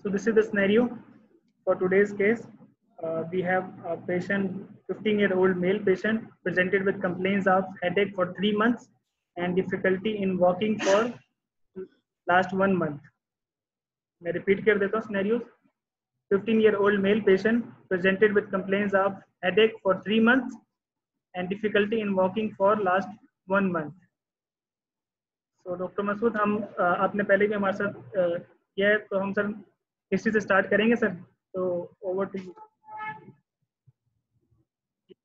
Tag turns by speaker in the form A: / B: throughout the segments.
A: So this is the scenario for today's case. We have a patient, 15-year-old male patient, presented with complaints of headache for 3 months and difficulty in walking for last 1 month. मैं repeat कर देता हूँ scenarios. 15-year-old male patient presented with complaints of headache for 3 months and difficulty in walking for last 1 month. So doctor Masood, हम आपने पहले भी हमारे साथ किया है, तो हम सर हिस्ट्री से स्टार्ट करेंगे सर. तो ओवर टू यू.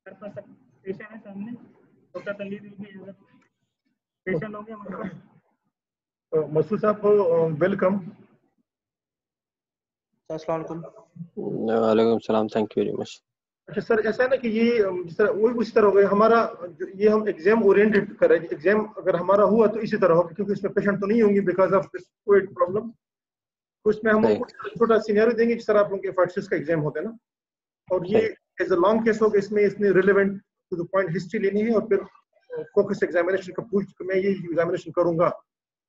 A: पेशेंट है सामने, डॉक्टर तनवीर भी पेशेंट होंगे हमारे पास.
B: मसूद साहब वेलकम.
C: अस्सलाम वालेकुम.
D: वालेकुम सलाम. Thank you very much.
B: अच्छा सर, ऐसा है ना कि ये जिस तरह वो उस तरह हो गया हमारा, ये हम एग्जाम ओरिएंटेड कर रहे हैं. एग्जाम अगर हमारा हुआ तो इसी तरह होगा, क्योंकि इसमें पेशेंट तो नहीं होंगे because of this Covid problem. तो उसमें हम छोटा सिनेरियो देंगे जिस तरह आप लोगों के फर्स्ट का एग्जाम होता है ना, और ये एज अ लॉन्ग केस होगा. इसमें इसने relevant to the point history लेनी है और फिर फोकस एग्जामिनेशन का पूछ मैं ये एग्जामिनेशन करूंगा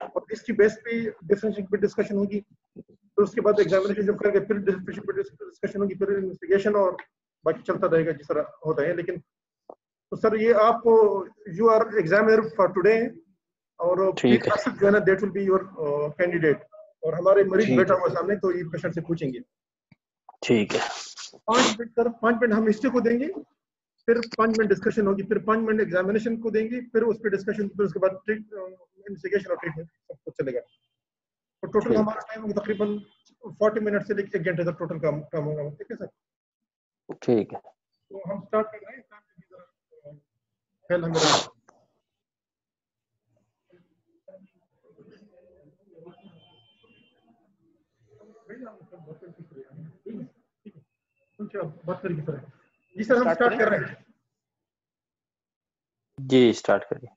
B: और इसकी बेस पे डिफरेंशिएशन पे डिस्कशन होगी. तो उसके बाद एग्जामिनेशन जब करेंगे फिर डिफरेंशिएशन पे डिस्कशन होगी, फिर इन्वेस्टिगेशन और बाकी चलता रहेगा जिस तरह होता है. लेकिन तो सर ये आप you are examiner for today और जो है ना that will be your candidate, और हमारे मरीज बैठा हुआ सामने तो ये पेशेंट से पूछेंगे. ठीक है. 5 मिनट सर, 5 मिनट हम हिस्ट्री को देंगे, फिर 5 मिनट डिस्कशन होगी, फिर 5 मिनट एग्जामिनेशन को देंगे, फिर उस पर डिस्कशन, फिर उसके बाद इन्वेस्टिगेशन और ट्रीटमेंट सब कुछ चलेगा. तो टोटल हमारा टाइम होगा तकरीबन 40 मिनट से लेकर 1 घंटे तक टोटल काम होगा. ठीक है सर.
D: ठीक है.
B: तो हम स्टार्ट कर रहे हैं. पहले हमारा बात करेंगे सर. जी सर, हम स्टार्ट कर रहे हैं.
D: जी स्टार्ट करिए.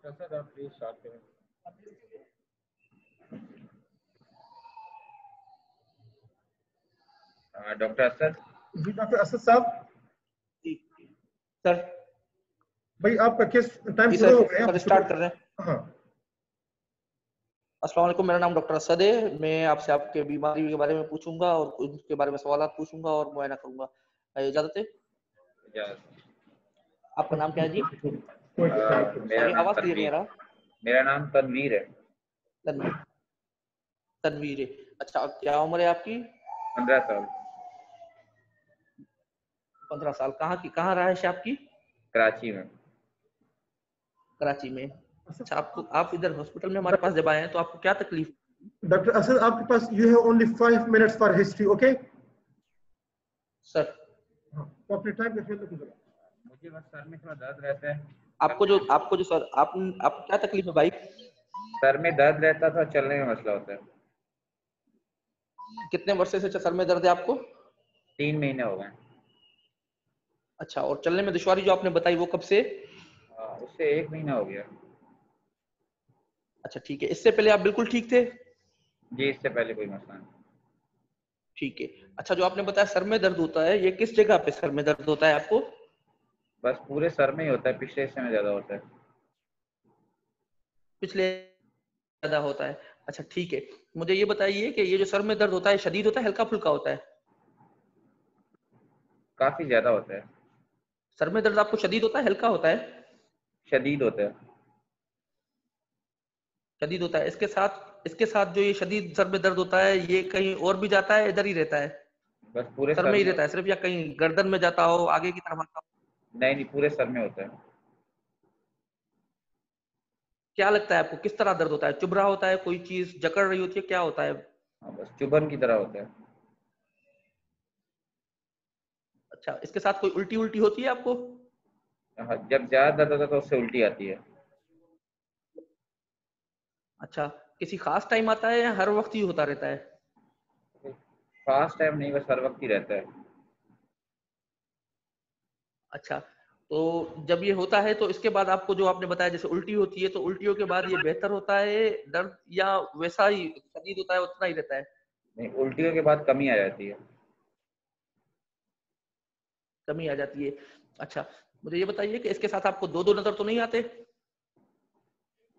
E: सर आप प्लीज स्टार्ट करें. डॉक्टर असद.
B: जी डॉक्टर असद साहब.
C: जी सर.
B: भाई आपका केस टाइम पूरा हो गया,
C: सर स्टार्ट कर रहे हैं.
B: हाँ.
C: अस्सलाम वालेकुम, मेरा नाम डॉक्टर असद है. मैं आपसे आपके बीमारी के बारे में पूछूंगा और उसके बारे में सवाल पूछूंगा और मुआयना करूंगा. इजाजत है? आपका नाम क्या है जी? आवाज क्लियर नहीं.
E: मेरा नाम तनवीर है.
C: तनवीर है. अच्छा, क्या उम्र है आपकी?
E: 15 साल.
C: 15 साल. कहाँ रहायश है आपकी?
E: कराची में.
C: कराची में. अच्छा, आप इधर हॉस्पिटल में हमारे पास जब आए हैं तो आपको क्या तकलीफ?
B: डॉक्टर असद, आपके पास you have only 5 minutes for history. Okay
C: sir.
B: तो अपने टाइम पे फिर कीजिए.
E: मुझे बस सर में थोड़ा दर्द रहता है.
C: आपको जो सर आप क्या तकलीफ है भाई?
E: सर में दर्द रहता था, चलने में मसला होता है.
C: कितने वर्षे से सर में दर्द है आपको?
E: 3 महीने हो गए.
C: अच्छा, और चलने में दुश्वारी जो आपने बताई वो कब से?
E: उससे 1 महीना हो गया.
C: अच्छा ठीक है. इससे पहले आप बिल्कुल ठीक थे?
E: जी, इससे पहले कोई मसला नहीं.
C: ठीक है. अच्छा, जो आपने बताया सर में दर्द होता है, ये किस जगह पे सर में दर्द होता है आपको?
E: बस पूरे सर में ही होता है, पिछले हिस्से में ज्यादा होता है.
C: पिछले ज्यादा होता है. अच्छा ठीक है. मुझे ये बताइए कि ये जो सर में दर्द होता है शदीद होता है, हल्का फुल्का होता है?
E: काफी ज्यादा होता है.
C: सर में दर्द आपको शदीद होता है, हल्का होता है?
E: शदीद होता है.
C: शदीद होता है. इसके साथ जो ये शदीद सर में दर्द होता है, ये कहीं और भी जाता है, इधर ही रहता है?
E: बस पूरे
C: सर में ही रहता है सिर्फ, या कहीं गर्दन में जाता हो, आगे की तरफ आता हो?
E: नहीं, पूरे सर में होता है.
C: क्या लगता है आपको, किस तरह दर्द होता है? चुभ रहा होता है, कोई चीज जकड़ रही होती है, क्या होता है?
E: बस चुभन की तरह होता है.
C: अच्छा, इसके साथ कोई उल्टी होती है आपको?
E: जब ज्यादा दर्द होता है तो उससे उल्टी आती है.
C: अच्छा, किसी खास टाइम आता है या हर वक्त ही होता रहता है?
E: खास टाइम नहीं, बस हर वक्त ही रहता है.
C: अच्छा, तो जब ये होता है तो इसके बाद आपको जो आपने बताया जैसे उल्टी होती है, तो उल्टियों के बाद ये बेहतर होता है दर्द, या वैसा ही शदीद होता है, उतना ही रहता है?
E: नहीं, उल्टियों के बाद कमी आ जाती है.
C: कमी आ जाती है. अच्छा, मुझे ये बताइए कि इसके साथ आपको दो नजर तो नहीं आते?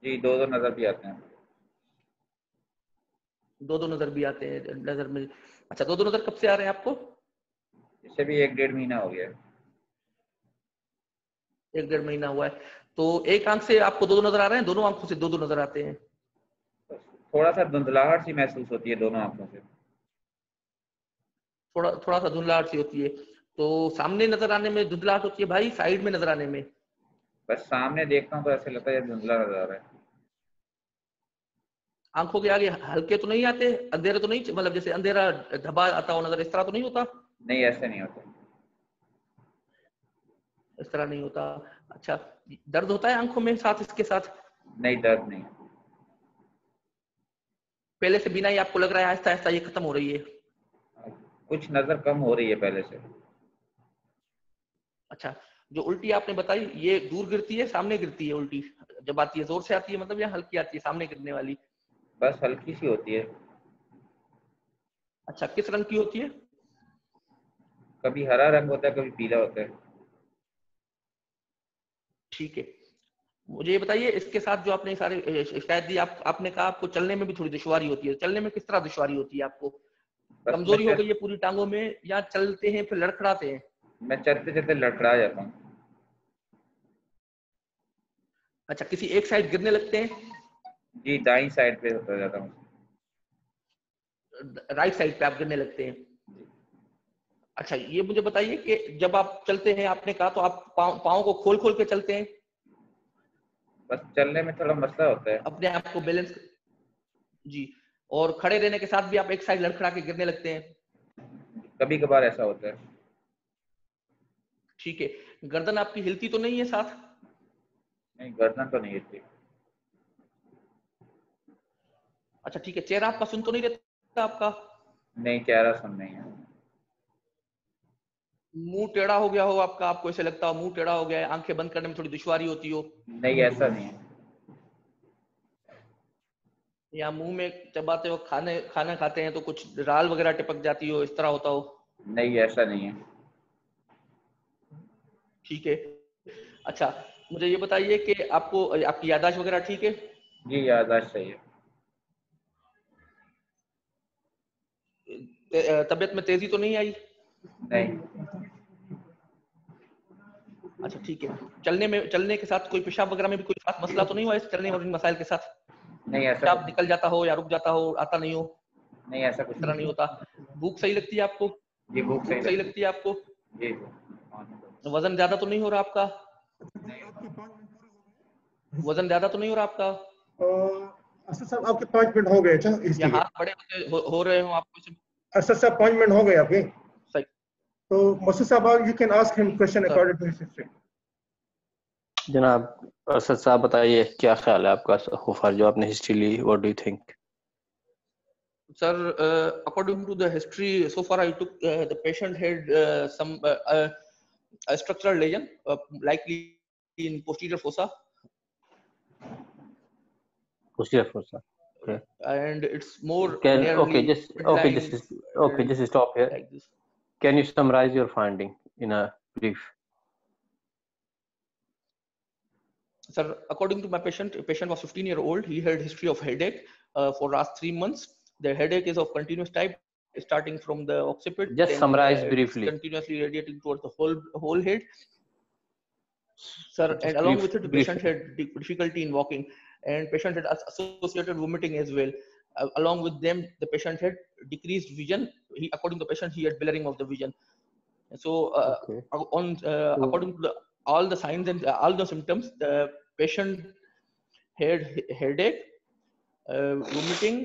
E: जी, दो दो नजर भी आते हैं।
C: दो दो नजर भी आते हैं नजर में। अच्छा, दो दो नजर कब से आ रहे हैं आपको?
E: इससे भी 1-1.5 महीना हो गया है।
C: 1-1.5 महीना हुआ है। तो एक आंख से आपको दो दो नजर आ रहे हैं, दोनों आंखों से दो दो नजर आते हैं?
E: बस थोड़ा सा धुंधलाहट सी महसूस होती है दोनों आंखों से।
C: थोड़ा थोड़ा सा धुंधलाहट सी होती है। तो सामने नजर आने में धुंधलाहट होती है भाई, साइड में नजर आने में?
E: बस सामने देखता हूँ तो ऐसे लगता है धुंधला नजर आ रहा है।
C: आंखों के आगे हल्के तो नहीं आते, अंधेरे तो नहीं, मतलब जैसे अंधेरा धब्बा आता हो नजर, इस तरह तो नहीं होता?
E: नहीं, ऐसे नहीं होता।
C: इस तरह नहीं होता। अच्छा, दर्द होता है आंखों में साथ इसके साथ?
E: नहीं, दर्द नहीं।
C: पहले से बिना ही आपको लग रहा है आहिस्ता आहिस्ता ये खत्म हो रही है?
E: कुछ नजर कम हो रही है पहले से।
C: अच्छा, जो उल्टी आपने बताई ये दूर गिरती है, सामने गिरती है उल्टी? जब आती है जोर से आती है मतलब, या हल्की आती है सामने गिरने वाली?
E: बस हल्की सी होती है।
C: अच्छा, किस रंग की होती है?
E: कभी हरा रंग होता है, कभी पीला होता है।
C: ठीक है, मुझे ये बताइए इसके साथ जो आपने सारे शिकायत दी, आपने कहा आपको चलने में भी थोड़ी दुश्वारी होती है। चलने में किस तरह दुश्वारी होती है आपको?
E: बस
C: कमजोरी हो गई है पूरी टांगों में, या चलते हैं फिर लड़खड़ाते हैं?
E: मैं चलते चलते लड़खड़ा जाता हूँ।
C: अच्छा, किसी एक साइड गिरने लगते हैं?
E: जी, दाईं साइड पे होता जाता हूँ।
C: राइट साइड पे आप गिरने लगते हैं? अच्छा, ये मुझे बताइए कि जब आप चलते हैं, आपने कहा तो आप पाँव को खोल खोल के चलते हैं?
E: बस चलने में थोड़ा मसला होता है।
C: अपने आप को बैलेंस? जी। और खड़े रहने के साथ भी आप एक साइड लड़खड़ा के गिरने लगते हैं?
E: कभी कभार ऐसा होता है।
C: ठीक है, गर्दन आपकी हिलती तो नहीं है साथ?
E: नहीं, गर्दन तो नहीं हिलती।
C: अच्छा ठीक है, चेहरा आपका सुन तो नहीं रहता आपका?
E: नहीं, चेहरा सुन नहीं है।
C: मुंह टेढ़ा हो गया हो आपका, आपको ऐसे लगता हो मुंह टेढ़ा हो गया है, आंखें बंद करने में थोड़ी दुश्वारी होती हो?
E: नहीं, ऐसा नहीं है।
C: या मुंह में चबाते हो, खाना खाते हैं तो कुछ राल वगैरह टपक जाती हो, इस तरह होता हो?
E: नहीं, ऐसा नहीं है।
C: ठीक है। अच्छा, मुझे ये बताइए कि आपको आपकी याददाश्त वगैरह ठीक है?
E: जी, याददाश्त सही है।
C: तबीयत में तेजी तो नहीं आई?
E: नहीं।
C: अच्छा ठीक है, चलने के साथ कोई पेशाब वगैरह में भी कोई खास मसला तो नहीं हुआ इस चलने और इन मसाइल के साथ?
E: नहीं, ऐसा
C: पेशाब
E: कुछ
C: निकल जाता हो या रुक जाता हो, आता नहीं हो?
E: नहीं। ऐसा कुछ
C: इस तरह नहीं होता। भूख सही लगती है आपको?
E: जी, भूख
C: भूख सही
E: सही
C: लगती है आपको?
E: लगती है। जी।
C: वजन ज्यादा तो नहीं हो रहा आपका? वजन ज्यादा तो नहीं हो रहा आपका?
B: असद साहब आपके 5 मिनट हो गए। अच्छा,
C: या
B: इसलिए
C: हाथ बड़े हो रहे हो आपको?
B: असद साहब 5 मिनट हो गए आपके।
C: सही।
B: तो मसूद साहब, you can ask him question
C: sir,
B: according to his history.
D: जनाब असद साहब बताइए क्या ख्याल है आपका so far जो आपने हिस्ट्री ली, what do you think?
C: sir, according to the history, so far I took the patient had some a structural lesion, likely in posterior fossa,
D: Posterior fossa. Okay.
C: and it's more
D: Okay,
C: nearly
D: okay,
C: midline,
D: just stop here.
C: like this.
D: Can you summarize your finding in a brief?
C: Sir, according to my patient, patient was 15-year-old. He had history of headache for last 3 months. The headache is of continuous type, starting from the occiput,
D: Just
C: then
D: summarize
C: it's
D: briefly.
C: continuously radiating towards the whole head. Sir,
D: Just
C: and along with it, the
D: brief.
C: patient had difficulty in walking, and patient had associated vomiting as well. Along with them, the patient had decreased vision. According to the patient, he had blurring of the vision. So,
D: Okay.
C: according to all the signs and all the symptoms, the patient had headache, vomiting,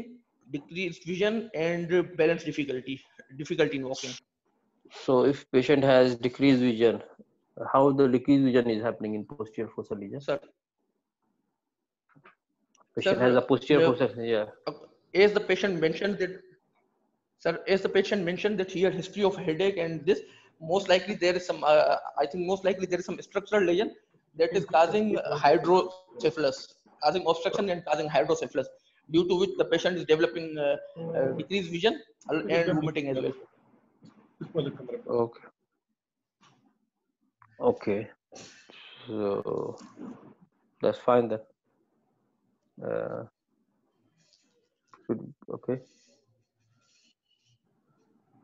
C: decreased vision, and balance difficulty in walking.
D: So if patient has decreased vision, how the decreased vision is happening in posterior fossa lesion?
C: Sir,
D: Patient has a posterior fossa, yeah.
C: as the patient mentioned that, sir, as the patient mentioned that he had history of headache, and this most likely there is some, I think most likely there is some structural lesion that is causing hydrocephalus, causing obstruction and causing hydrocephalus, due to which the patient is developing decreased vision and vomiting as well.
D: Okay. Okay. So that's fine then. Okay.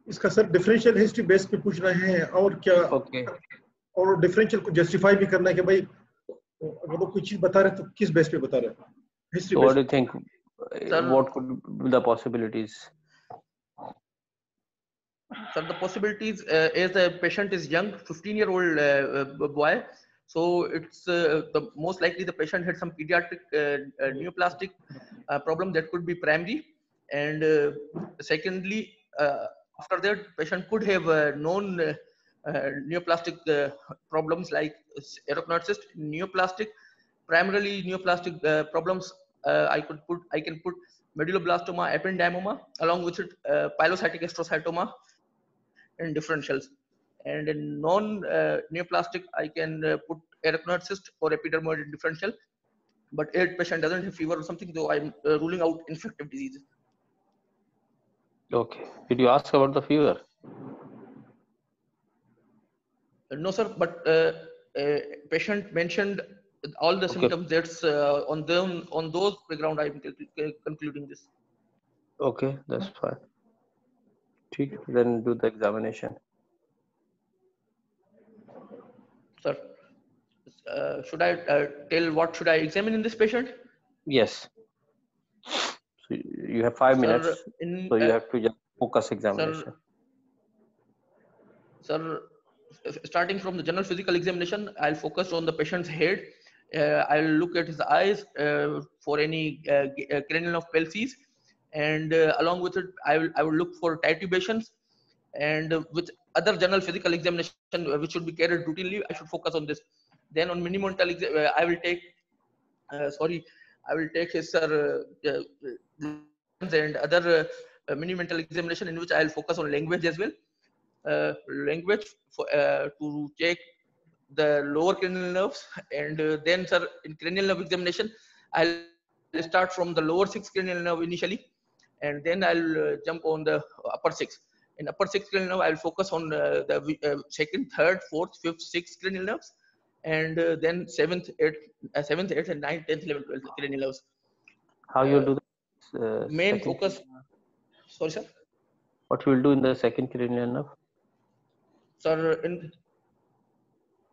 B: इसका sir differential history base पे पूछ रहे हैं और क्या
D: Okay.
B: और differential को justify भी करना है कि भाई अगर वो कोई चीज बता रहे तो किस बेस पे बता रहे हैं history
D: So
B: base
D: what do you think?
C: Sir,
D: What could be the possibilities?
C: sir, the possibilities is the patient is young, 15-year-old boy. So it's the most likely the patient had some pediatric neoplastic problem that could be primary, and secondly, after that, patient could have known neoplastic problems like arachnoid cyst, neoplastic, primarily neoplastic problems. I can put medulloblastoma, ependymoma, along with it, pilocytic astrocytoma and differentials. And in non-neoplastic, I can put arachnoid cyst or epidermoid differential. But if patient doesn't have fever or something, so I'm ruling out infective diseases.
D: Okay. Did you ask about the fever?
C: No, sir. But patient mentioned all the symptoms. That's on those background I'm concluding this.
D: Okay, that's fine. ठीक, then do the examination.
C: Sir, should I tell what should I examine in this patient?
D: Yes. So you have 5 minutes.
C: In,
D: So you have to just focus examination.
C: Sir, starting from the general physical examination, I'll focus on the patient's head. I'll look at his eyes for any cranial nerve palsies, and along with it, I will look for titubations, and with other general physical examination which should be carried routinely, I should focus on this. Then on minimental, I will take his and other minimental examination in which I'll focus on language as well. Language for, to check the lower cranial nerves, and then, sir, in cranial nerve examination, I'll start from the lower 6 cranial nerve initially, and then I'll jump on the upper 6. In upper 6 cranial nerve, I'll focus on the second, third, fourth, fifth, sixth cranial nerves, and then 7th, 8th, and 9th, 10th, 11th, 12th cranial nerves.
D: How you do
C: the main focus? Sorry, sir.
D: What you will do in the second cranial nerve?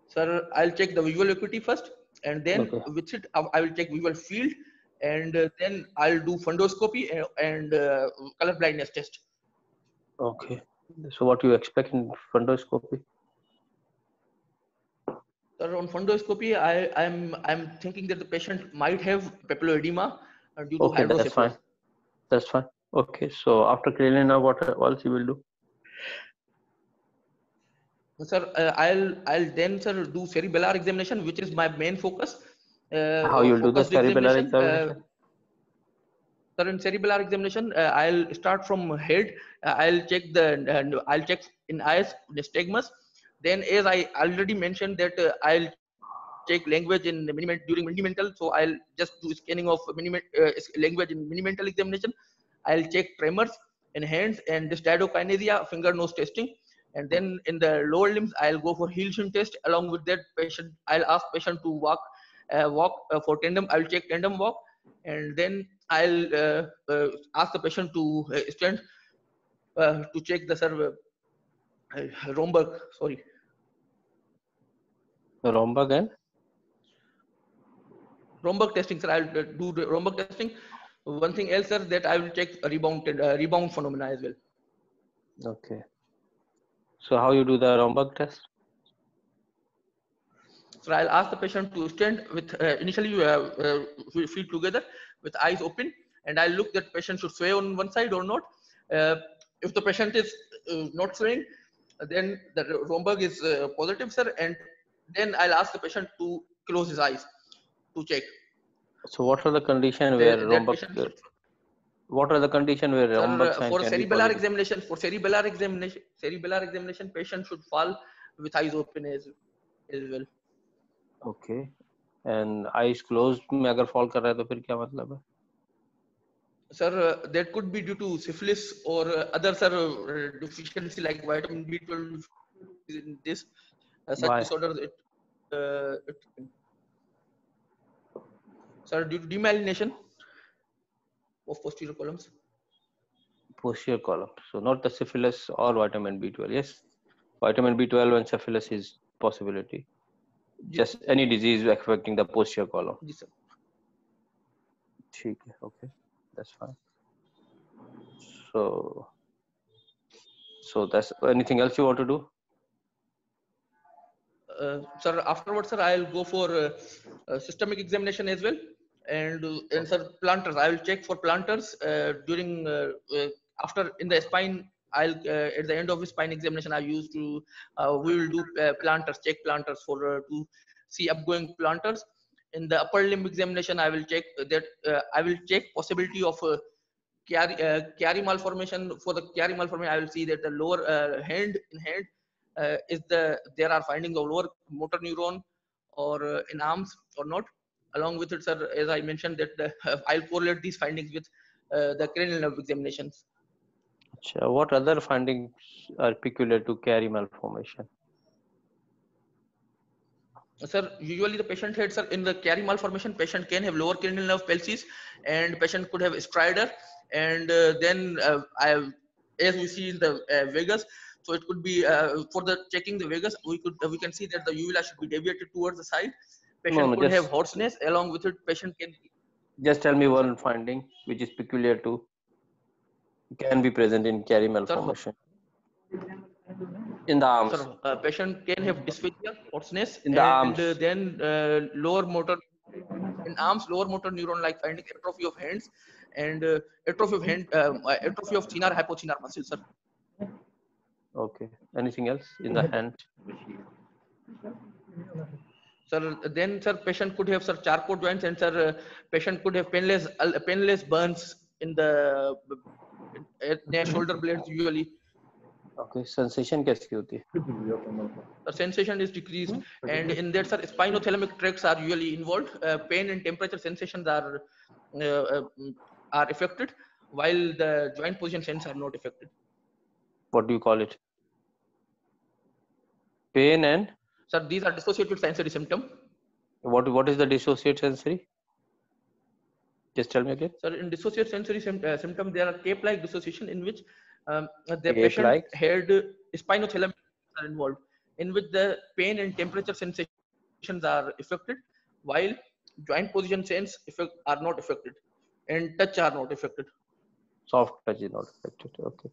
C: Sir, I'll check the visual acuity first, and then with it, I will check visual field, and then I'll do fundoscopy and color blindness test.
D: Okay. So what you expect in fundoscopy?
C: Sir, on fundoscopy, I'm thinking that the patient might have papilloedema due to hydrocephalus.
D: That's fine. That's fine. Okay. So after cranial nerve, what else you will do?
C: Sir, I'll then, sir, do cerebellar examination, which is my main focus.
D: How you will do the cerebellar examination?
C: Sir, in cerebellar examination, I'll start from head. I'll check I'll check in eyes, nystagmus. Then, as I already mentioned, that I'll check language in during minimental. So I'll just do scanning of language in minimental examination. I'll check tremors in hands and dystokinesia, finger nose testing. And then in the lower limbs, I'll go for heel shin test. Along with that, I'll ask patient to walk for tandem. I'll check tandem walk, and then I'll ask the patient to stand to check the Romberg. Sorry.
D: The Romberg and?
C: Romberg testing, sir. I'll do the Romberg testing. One thing else, sir, that I will check rebound phenomena as well.
D: Okay. So how you do the Romberg test?
C: So I'll ask the patient to stand with initially feet together with eyes open, and I'll look that patient should sway on one side or not. If the patient is not swaying, then the Romberg is positive, sir, and then I'll ask the patient to close his eyes to check.
D: So what are the conditions where Romberg? What are the conditions where Romberg sign
C: for
D: can be
C: cerebellar
D: positive?
C: examination? For cerebellar examination, patient should fall with eyes open as well.
D: Okay. And eyes closed में अगर fall कर रहा है तो फिर क्या मतलब है?
C: Sir, that could be due to syphilis or other deficiency like vitamin B12 in this such disorder. Sir, due to demyelination. of posterior columns.
D: Posterior column. So not the syphilis or vitamin B12. Yes, vitamin B12 and syphilis is possibility. Just any disease affecting the posterior column.
C: Yes, sir.
D: Okay, that's fine. So that's anything else you want to do?
C: Sir, afterwards, sir, I'll go for systemic examination as well. And sir, planters, I will check for planters during after in the spine. I'll at the end of the spine examination, I used to we will do planters, check planters for to see upgoing planters. In the upper limb examination, I will check that I will check possibility of chiari malformation. For the chiari malformation, I will see that the lower hand there are findings of lower motor neuron or in arms or not. Along with it, sir, as I mentioned that I'll correlate these findings with the cranial nerve examinations.
D: What other findings are peculiar to chiari malformation?
C: Sir, usually the patient had, sir, in the chiari malformation, patient can have lower cranial nerve palsies, and patient could have stridor, and then as we see in the vagus, so it could be for the checking the vagus, we can see that the uvula should be deviated towards the side. Patient could have hoarseness. Along with it, patient can.
D: Just tell me one finding which is peculiar to can be present in chiari malformation. In the arms.
C: Sir, patient can have dysphagia, hoarseness,
D: in the arms.
C: Then lower motor in arms, lower motor neuron like finding atrophy of hands and atrophy of thenar hypothenar muscles, sir.
D: Okay. Anything else in the hand?
C: Sir, then sir, patient could have, sir, Charcot joints, and sir, patient could have painless burns in the their shoulder blades usually.
D: Okay, sensation कैसी होती है?
C: The sensation is decreased, and in that, sir, spinothalamic tracts are usually involved. Pain and temperature sensations are affected, while the joint position sense are not affected.
D: What do you call it? Pain and?
C: Sir, these are dissociative sensory symptom.
D: What is the dissociative sensory? Just tell me again.
C: Sir, in dissociative sensory symptom, there are cape-like dissociation in which the patient had spinothalamic are involved, in which the pain and temperature sensations are affected, while joint position sense are not affected, and touch are not affected.
D: Soft touch is not affected. Okay,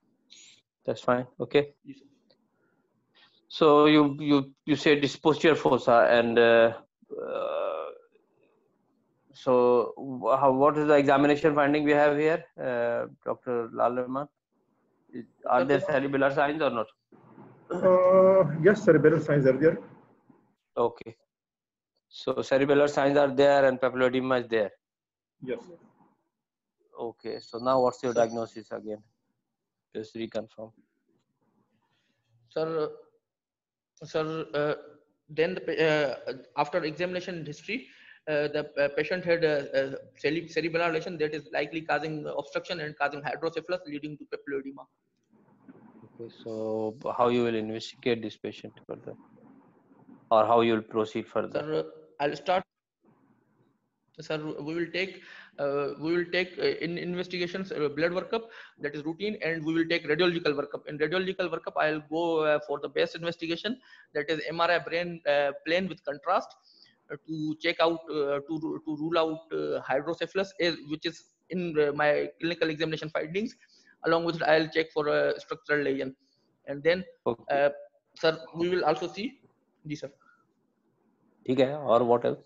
D: that's fine. Okay.
C: Yes,
D: so you said this posterior fossa, and so what is the examination finding we have here, Dr. Lalman? Are there cerebellar signs or not?
B: Yes, cerebellar signs are there.
D: Okay. So cerebellar signs are there and papilloedema is there.
B: Yes.
D: Okay. So now what's your diagnosis again? Just reconfirm.
C: Sir, then after examination history, the patient had a cerebellar lesion that is likely causing obstruction and causing hydrocephalus, leading to papilloedema.
D: Okay, so how you will investigate this patient further, or how you will proceed further?
C: Sir, I'll start. Sir, we will take in investigations blood workup, that is routine, and we will take radiological workup. In radiological workup, I'll go for the best investigation, that is MRI brain plane with contrast, to check out to rule out hydrocephalus, which is in my clinical examination findings. Along with it, I'll check for a structural lesion, and then sir, we will also see. Ji sir.
D: Okay, or what else?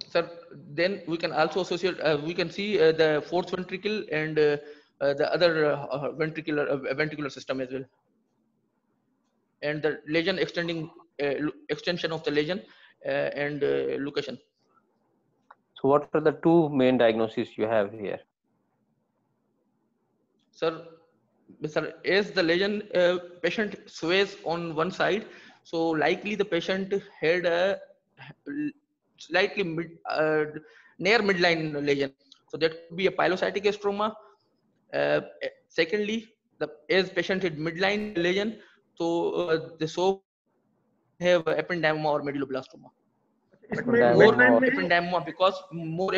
C: Sir, then we can also associate. We can see the fourth ventricle and the other ventricular system as well, and the lesion extension of the lesion and location.
D: So, what are the two main diagnoses you have here?
C: Sir, as the lesion patient sways on one side, so likely the patient had a slightly near midline lesion. So that could be a pilocytic stroma. Secondly, as patient had midline lesion, so the have ependymoma or medulloblastoma.
B: इसमें
D: Ependymoma
B: midline
D: or-
B: में है?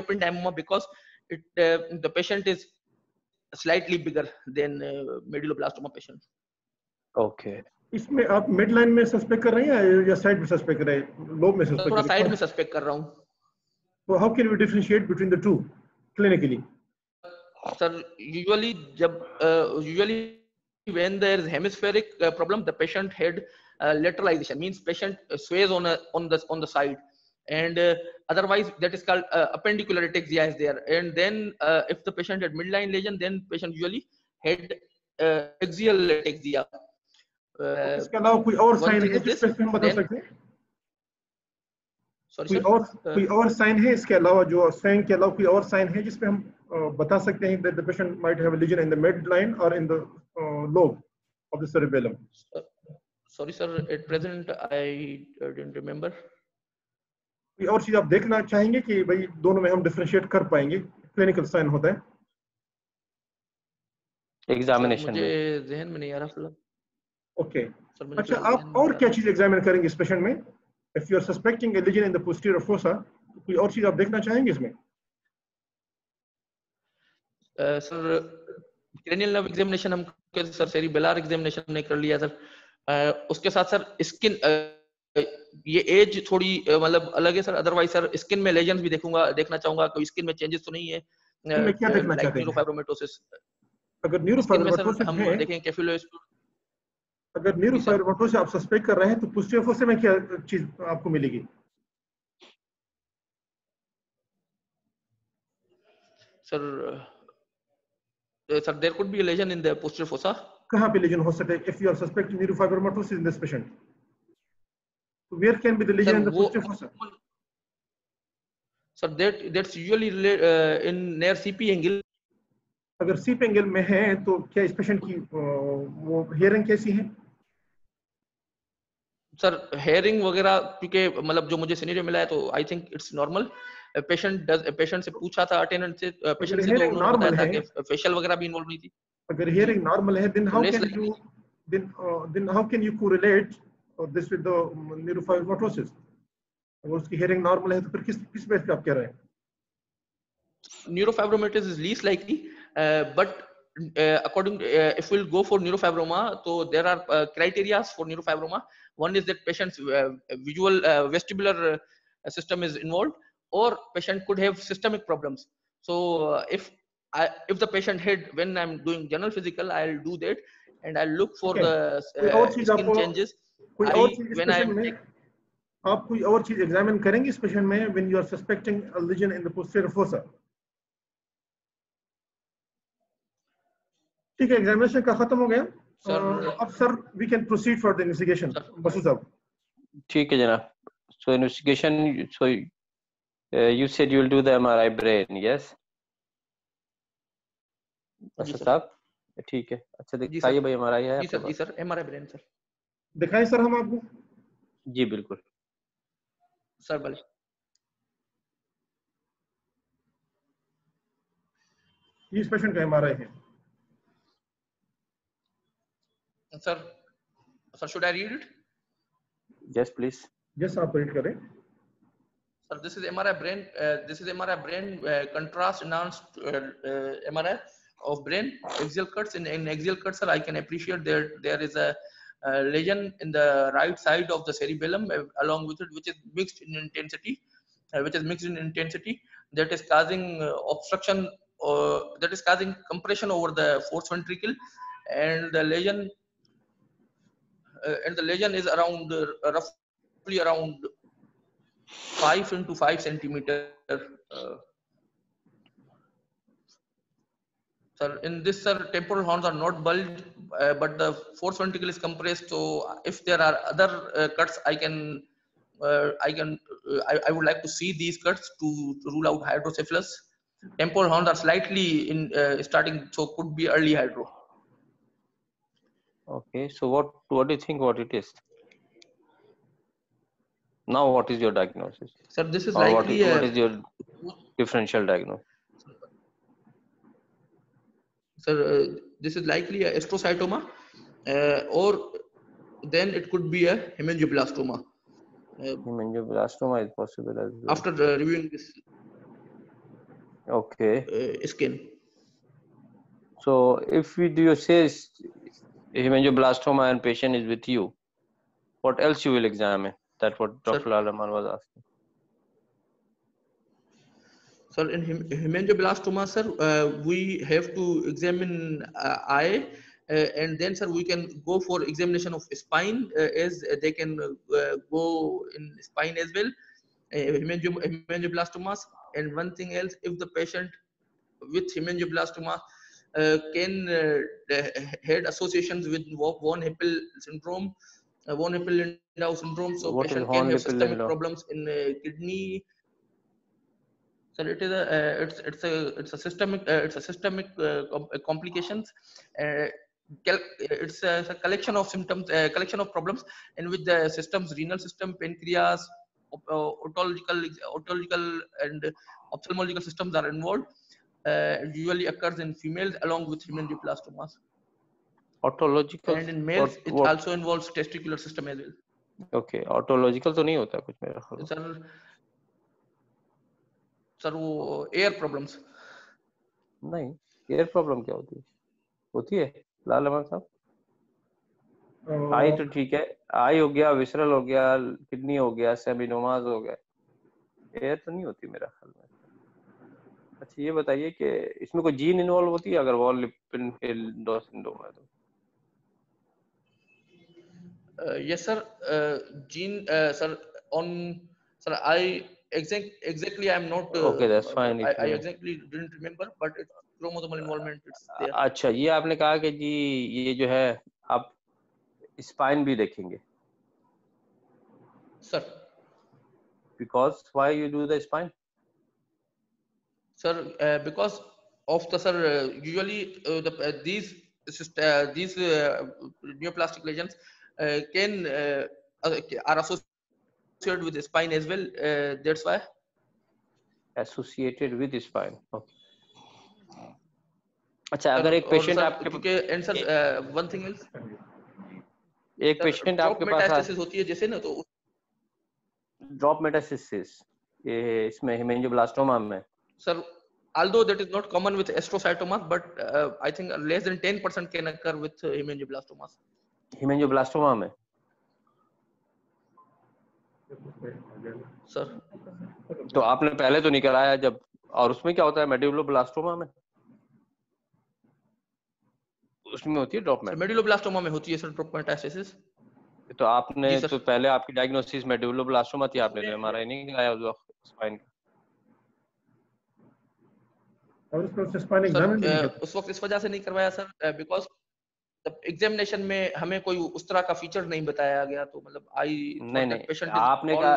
C: ependymoma because it the patient is slightly bigger than medulloblastoma patient.
D: Okay.
B: इसमें आप mid line में suspect कर रहे हैं या साइड में सस्पेक्ट कर रहे हैं, लोब में सस्पेक्ट
C: थोड़ा
B: कर
C: साइड
B: रहे
C: में सस्पेक्ट कर रहा हूँ
B: हैं? How can we differentiate between the two clinically?
C: Sir. Usually when there is hemispheric problem, the patient head lateralization means patient sways on the side, and otherwise that is called appendicular ataxia is there. And then if the patient had midline lesion, then patient usually head axial ataxia.
B: इसके अलावा कोई और
C: One
B: sign
C: thing
B: है
C: is this,
B: जिसपे हम बता
C: then
B: सकते हैं?
C: sorry
B: कोई
C: sir.
B: और साइन है इसके अलावा, जो साइन के अलावा कोई और साइन है जिसपे हम बता सकते हैं that the patient might have a lesion in the midline or in the lobe of the cerebellum?
C: Sorry sir, at present I didn't remember.
B: कोई और चीज आप देखना चाहेंगे कि भाई दोनों में हम डिफरेंशिएट कर पाएंगे? क्लिनिकल साइन होता है.
D: Examination
C: मुझे
D: में.
C: जहन में नहीं आ रहा फिलहाल.
B: ओके.
C: सर मुझे
B: अच्छा,
C: फिलहाल
B: आप
C: जहन में
B: और
C: नहीं आ
B: क्या
C: रहा.
B: चीज एग्जामिन करेंगे इस पेशेंट में? If you are suspecting a lesion in the posterior fossa, कोई और चीज आप देखना चाहेंगे इसमें?
C: सर क्रेनियल नर्व एग्जामिनेशन हम सर सेरिबेलर एग्जामिनेशन हमने कर लिया सर. उसके साथ सर स्किन, ये एज थोड़ी मतलब अलग है सर. अदरवाइज सर स्किन में लेजन्स भी देखना चाहूंगा. कोई स्किन में चेंजेस तो नहीं है
B: मैं क्या देखना
C: लाइक
B: चाहते हैं?
C: न्यूरोफाइब्रोमेटोसिस.
B: अगर
C: स्किन में सर
B: न्यूरोफाइब्रोमेटोसिस
C: हम
B: है,
C: देखें कैफिलोस्पूर.
B: अगर न्यूरोफाइब्रोमेटोसिस आप सस्पेक्ट कर रहे हैं तो पोस्टीरियर फोसा में क्या चीज आपको मिलेगी?
C: Sir there could be a lesion in the posterior fossa.
B: कहाँ पे लीजन हो सकता है? If you are suspecting neurofibromatosis in this patient, where can be the lesion
C: sir
B: in the
C: वो
B: posterior fossa?
C: Sir that's usually in near CP angle.
B: अगर CP angle में है तो क्या इस पेशेंट की वो हियरिंग कैसी है?
C: सर हेयरिंग वगैरह क्योंकि मतलब जो मुझे सिनेरियो मिला है तो I think it's normal. Patient से पूछा था अटेंडेंट से, पेशेंट से तो
B: hearing
C: उन्होंने
B: normal
C: बताया था
B: है,
C: कि फेशियल वगैरह भी इन्वॉल्व नहीं थी.
B: अगर हियरिंग नॉर्मल है, then how
C: Less
B: can
C: likely.
B: you then how can you correlate this with the neurofibromatosis? अगर उसकी हियरिंग नॉर्मल है तो फिर किस बेस पे आप कह रहे हैं?
C: Neurofibromatosis is least likely, but according if we'll go for neurofibroma, so there are criteria for neurofibroma. One is that patient's visual vestibular system is involved, or patient could have systemic problems. So if the patient head, when I'm doing general physical, I'll do that and I'll look for
B: Okay.
C: the
B: कोई और चीज
C: skin
B: आपको,
C: changes.
B: कोई और चीज इस
C: When I
B: patient में आप कोई और चीज एग्जामिन करेंगे इस पेशेंट में when you are suspecting a lesion in the posterior fossa? ठीक है, एग्जामिनेशन का खत्म हो गया. अब sir we can proceed for the investigation. Basu साहब.
D: ठीक है जनाब. So investigation. So you said you will do the MRI brain, yes? अच्छा साहब, ठीक है. अच्छा दिखाइए भाई, MRI है आपके पास?
C: जी सर MRI ब्रेन सर.
B: दिखाएं सर हम आपको?
D: जी बिल्कुल
C: सर भले.
B: ये इस पेशेंट का एमआरआई है.
C: Sir, should I read it?
D: Yes please.
B: Yes, आप रीड करें.
C: Sir, this is MRI brain. This is MRI brain contrast enhanced MRI of brain axial cuts. In axial cuts, sir, I can appreciate there is a lesion in the right side of the cerebellum, along with it, which is mixed in intensity. That is causing obstruction, that is causing compression over the fourth ventricle, and the lesion is around roughly around 5 into 5 centimeter. Sir, in this, sir, temporal horns are not bulged, but the fourth ventricle is compressed. So, if there are other cuts, I would like to see these cuts to rule out hydrocephalus. Temporal horns are slightly in starting, so could be early hydro.
D: Okay, so what do you think what it is? Now what is your diagnosis?
C: Sir, this is
D: Or
C: likely
D: what is your differential diagnosis?
C: Sir, this is likely a astrocytoma, or then it could be a hemangioblastoma.
D: Hemangioblastoma is possible as well.
C: after reviewing this
D: Okay.
C: scan.
D: So if we do say hemangioblastoma and patient is with you, what else you will examine? That's what
C: Sir.
D: Dr. Lalaman was asking.
C: Sir, in hemangioblastoma, sir, we have to examine eye, and then, sir, we can go for examination of spine, as they can go in spine as well, hemangioblastomas. And one thing else, if the patient with hemangioblastoma can had associations with von Hippel syndrome, von Hippel-Lindau syndrome, so
D: What is
C: patient can have
D: von
C: systemic
D: Hippel-Lindau?
C: problems in kidney. So it is it's a systemic complications. It's a collection of symptoms, collection of problems, in which the systems, renal system, pancreas, otological and ophthalmological systems are involved. Usually occurs in females along with hemangioblastomas,
D: Autological.
C: and in males it
D: what?
C: also involves testicular system as well.
D: Okay, autological तो नहीं होता कुछ मेरा ख्याल।
C: Sir वो air problems
D: नहीं, air problem क्या होती है लाल अमर साहब? आई तो ठीक है, आई हो गया, विसरल हो गया, किडनी हो गया, सेमिनोमास हो गया, एयर तो नहीं होती मेरा ख्याल में। अच्छा ये बताइए कि इसमें कोई जीन इन्वॉल्व होती है अगर वॉन लिप्पिन-हिल्डो सिंड्रोम है तो?
C: yes sir, gene sir, on sir I exactly I'm not
D: Okay, that's fine.
C: I exactly didn't remember, but it's chromosomal involvement, it's there.
D: अच्छा, ये आपने कहा कि जी ये जो है आप स्पाइन भी देखेंगे।
C: Sir,
D: because why you do the spine?
C: Sir, because of the sir usually these neoplastic lesions can are associated with the spine as well, that's why
D: associated with the spine. Okay. अच्छा, अगर एक patient आपके
C: and sir one thing else,
D: एक patient आपके पास
C: metastasis होती है जैसे ना, तो
D: ड्रॉप मेटास्टेसिस ये इसमें हेमेंजियोब्लास्टोमा में
C: sir, although that is not common with astrocytomas, but I think less than 10% can occur with hemangioblastomas.
D: हेमेंजियोब्लास्टोमा में
C: सर
D: तो आपने पहले तो नहीं कराया जब, और उसमें क्या होता है मेडुलोब्लास्टोमा में? उसमें होती है ड्रॉप
C: मेडुलोब्लास्टोमा में होती है सर ड्रॉप मेटास्टेसिस।
D: तो आपने तो पहले आपकी डायग्नोसिस मेडुलोब्लास्टोमा थी, आपने एमआरआई नहीं कराया उस वक्त स्पाइन का?
B: और उसको स्पाइन एग्जाम नहीं किया
C: उस वक्त इस वजह से नहीं करवाया सर, बिकॉज एग्जामिनेशन में हमें कोई उस तरह का फीचर नहीं बताया गया, तो मतलब आई
D: नहीं आपने कहा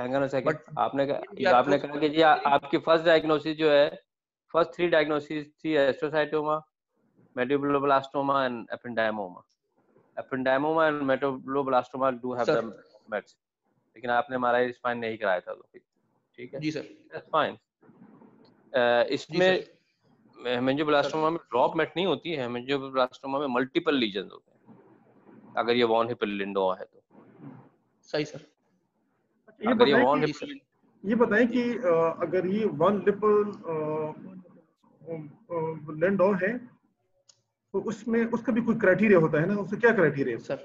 D: हैंग ऑन अ सेकंड, आपने कहा कि जी आपकी फर्स्ट डायग्नोसिस जो है, फर्स्ट 3 डायग्नोसिस थी astrocytoma, medulloblastoma and ependymoma. Ependymoma and medulloblastoma do have the mets, लेकिन आपने एमआरआई स्पाइन नहीं कराया था, तो ठीक है
C: जी सर,
D: दैट्स फाइन। इसमें हेमेंजियोब्लास्टोमा में ड्रॉप मेट नहीं होती है, हेमेंजियोब्लास्टोमा में मल्टीपल लीजन्स होते हैं अगर ये वॉन हिप्पल-लिंडो है तो।
C: सही सर।
D: अगर ये वॉन हिप्पल,
B: ये बताएं कि अगर ये वॉन हिप्पल-लिंडो है तो उसमें उसका भी कोई क्राइटेरिया होता है ना, उसका क्या क्राइटेरिया है
C: सर?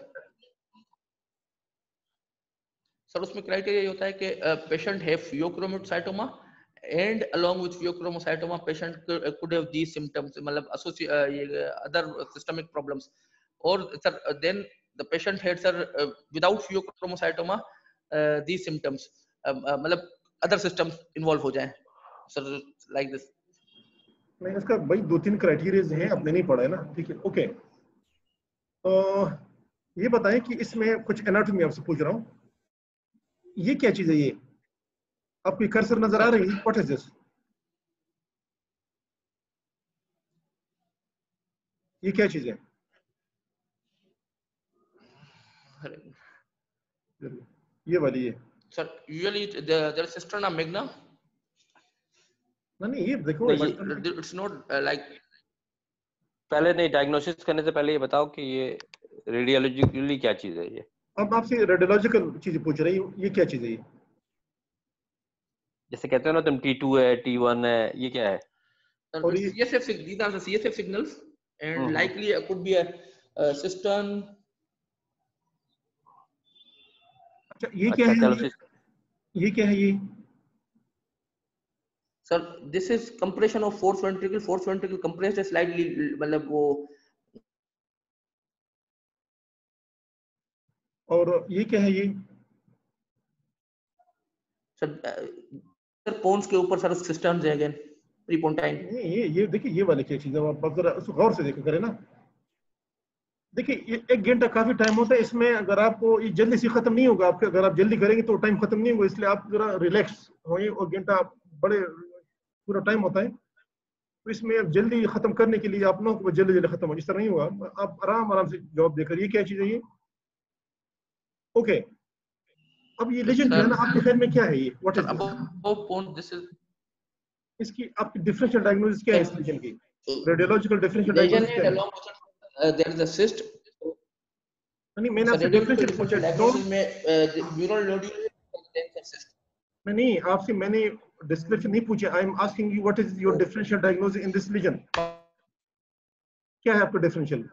C: उसमें क्राइटेरिया ये होता है कि patient have pheochromocytoma and along with pheochromocytoma patient could have these symptoms, मतलब other systemic problems, or sir then the patient had sir without pheochromocytoma these symptoms, मतलब other systems involve हो जाएं sir like this।
B: नहीं, इसका भाई 2-3 criterias हैं, आपने नहीं पढ़ा है ना, ठीक है ओके। तो ये बताएं कि इसमें कुछ एनाटॉमी आपसे पूछ रहा हूँ, ये क्या चीज है? ये आपकी कर्सर नजर आ रही है? What is this? ये क्या चीज है? ये वाली है
C: sir. Usually there is cisterna magna.
B: नहीं ये देखो,
C: इट्स नॉट लाइक,
D: पहले नहीं डायग्नोसिस करने से पहले ये बताओ कि ये रेडियोलॉजिकली क्या चीज है? ये
B: अब आपसे रेडियोलॉजिकल चीजें पूछ रही हूँ, ये क्या चीज है ये?
D: जैसे कहते हो ना तुम T2 है, T1 है, ये क्या है?
B: और ये
C: CSF these are the CSF signals and likely could be a cistern.
B: अच्छा ये क्या
D: अच्छा
B: है
D: चलो
B: ये क्या है ये?
C: Sir, this is compression of fourth ventricle compressed slightly, मतलब वो
B: और ये क्या है ये?
C: सर पोन्स के ऊपर सर सिस्टम्स है अगेन प्रीपोन्टाइन।
B: ये देखिए, ये वाली क्या चीज है, आप जरा उसको गौर से देखा करें ना। देखिए ये 1 घंटा काफी टाइम होता है, इसमें अगर आपको ये जल्दी से खत्म नहीं होगा आपके, अगर आप जल्दी करेंगे तो टाइम खत्म नहीं होगा, इसलिए आप जरा रिलैक्स होइए। और घंटा बड़े पूरा टाइम होता है, तो इसमें अब जल्दी खत्म करने के लिए आप ना जल्दी जल्दी खत्म हो, इस तरह नहीं होगा। आप आराम आराम से जवाब देकर, ये क्या चीज है ये? ओके, अब ये लेजेंड जो है ना आपके ख्याल में क्या है ये? What is this?
C: above pons this is
B: इसकी आपकी डिफरेंशियल डायग्नोसिस क्या है इस लेजेंड की? रेडियोलॉजिकल डिफरेंशियल
C: lesion
B: डायग्नोसिस क्या
C: and
B: है?
C: along with there is a cyst.
B: नहीं, मैंने आपसे
C: रेडियोलॉजिकल
B: डिफरेंशियल पूछा,
C: डिफरेंशियल
B: डोंट।
C: डायग्नोसिस में न्यूरल नोड्यूल टेंशन cyst.
B: नहीं, आपसे मैंने डिस्क्रिप्शन नहीं पूछा। I am asking you what is your differential diagnosis in this lesion? क्या है आपका डिफरेंशियल?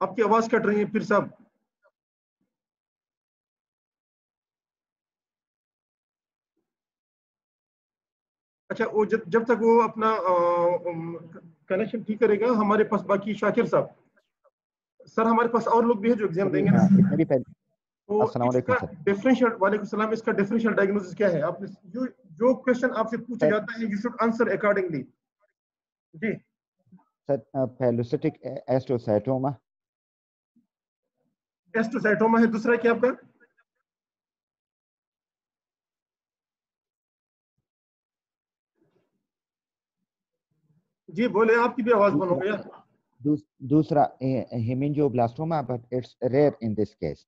B: आपकी आवाज कट रही है फिर साहब। अच्छा, वो जब तक वो अपना कनेक्शन ठीक करेगा, हमारे पास बाकी शाकिर साहब सर, हमारे पास और लोग भी हैं जो एग्जाम देंगे ना।
F: इसमें भी पहले
B: तो
F: अस्सलाम वालेकुम
B: इसका
F: सर।
B: डिफरेंशियल, वालेकुम सलाम, इसका डिफरेंशियल डायग्नोसिस क्या है? आपने जो क्वेश्चन आपसे पूछा जाता है, यू शुड आंसर अकॉर्डिंगली। जी
F: सर, पेलोसिटिक एस्ट्रोसाइटोमा।
B: एस्ट्रोसाइटोमा है, दूसरा क्या आपका? जी बोले, आपकी भी आवाज बंद हो गया।
F: दूसरा hemangioblastoma, but it's rare in this case.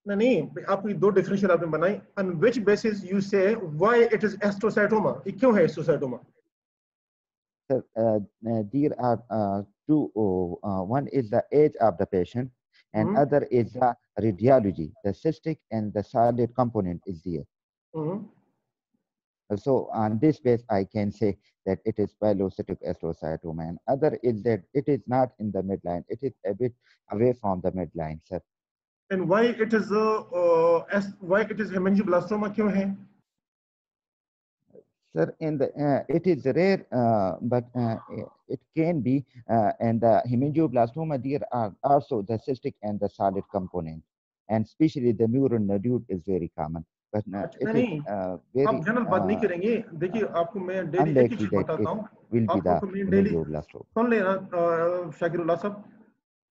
B: नहीं, आपकी दो डिफरेंशियल आपने बनाई। On which basis you say why it is astrocytoma? ये क्यों है एस्ट्रोसाइटोमा?
F: Sir, there are two. One is the age of the patient, and other is the radiology. The cystic and the solid component is there. So on this base, I can say that it is pilocytic astrocytoma, and other is that it is not in the midline. It is a bit away from the midline, sir.
B: And why it is hemangioblastoma? क्यों है?
F: Sir, in the it is rare, but it can be, and the hemangioblastoma there are also the cystic and the solid component, and especially the mural nodule is very common. But it is
B: नहीं,
F: very
B: आप general बात नहीं करेंगे। देखिए, आपको मैं daily एक ही
F: unlikely
B: चीज
F: that
B: बताता
F: it
B: हूँ।
F: will be the
B: आपको मैं डेली
F: hemangioblastoma.
B: सुन लेना शाकिरुल्लाह साहब,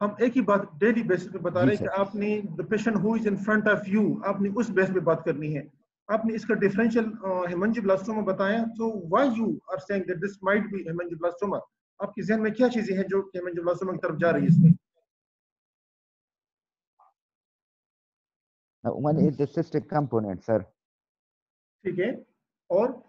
B: हम एक ही बात डेली बेसिस पे बता रहे हैं कि आपने the patient who is in front of you, आपने उस बेस पे बात करनी है। आपने इसका डिफरेंशियल हेमंजियोब्लास्टोमा बताया, तो why you are saying that this might be hemangioblastoma? आपके जहन में क्या चीजें हैं जो हेमंजियोब्लास्टोमा की तरफ जा रही है इसमें?
F: One is the cystic component, sir.
B: ठीक है, और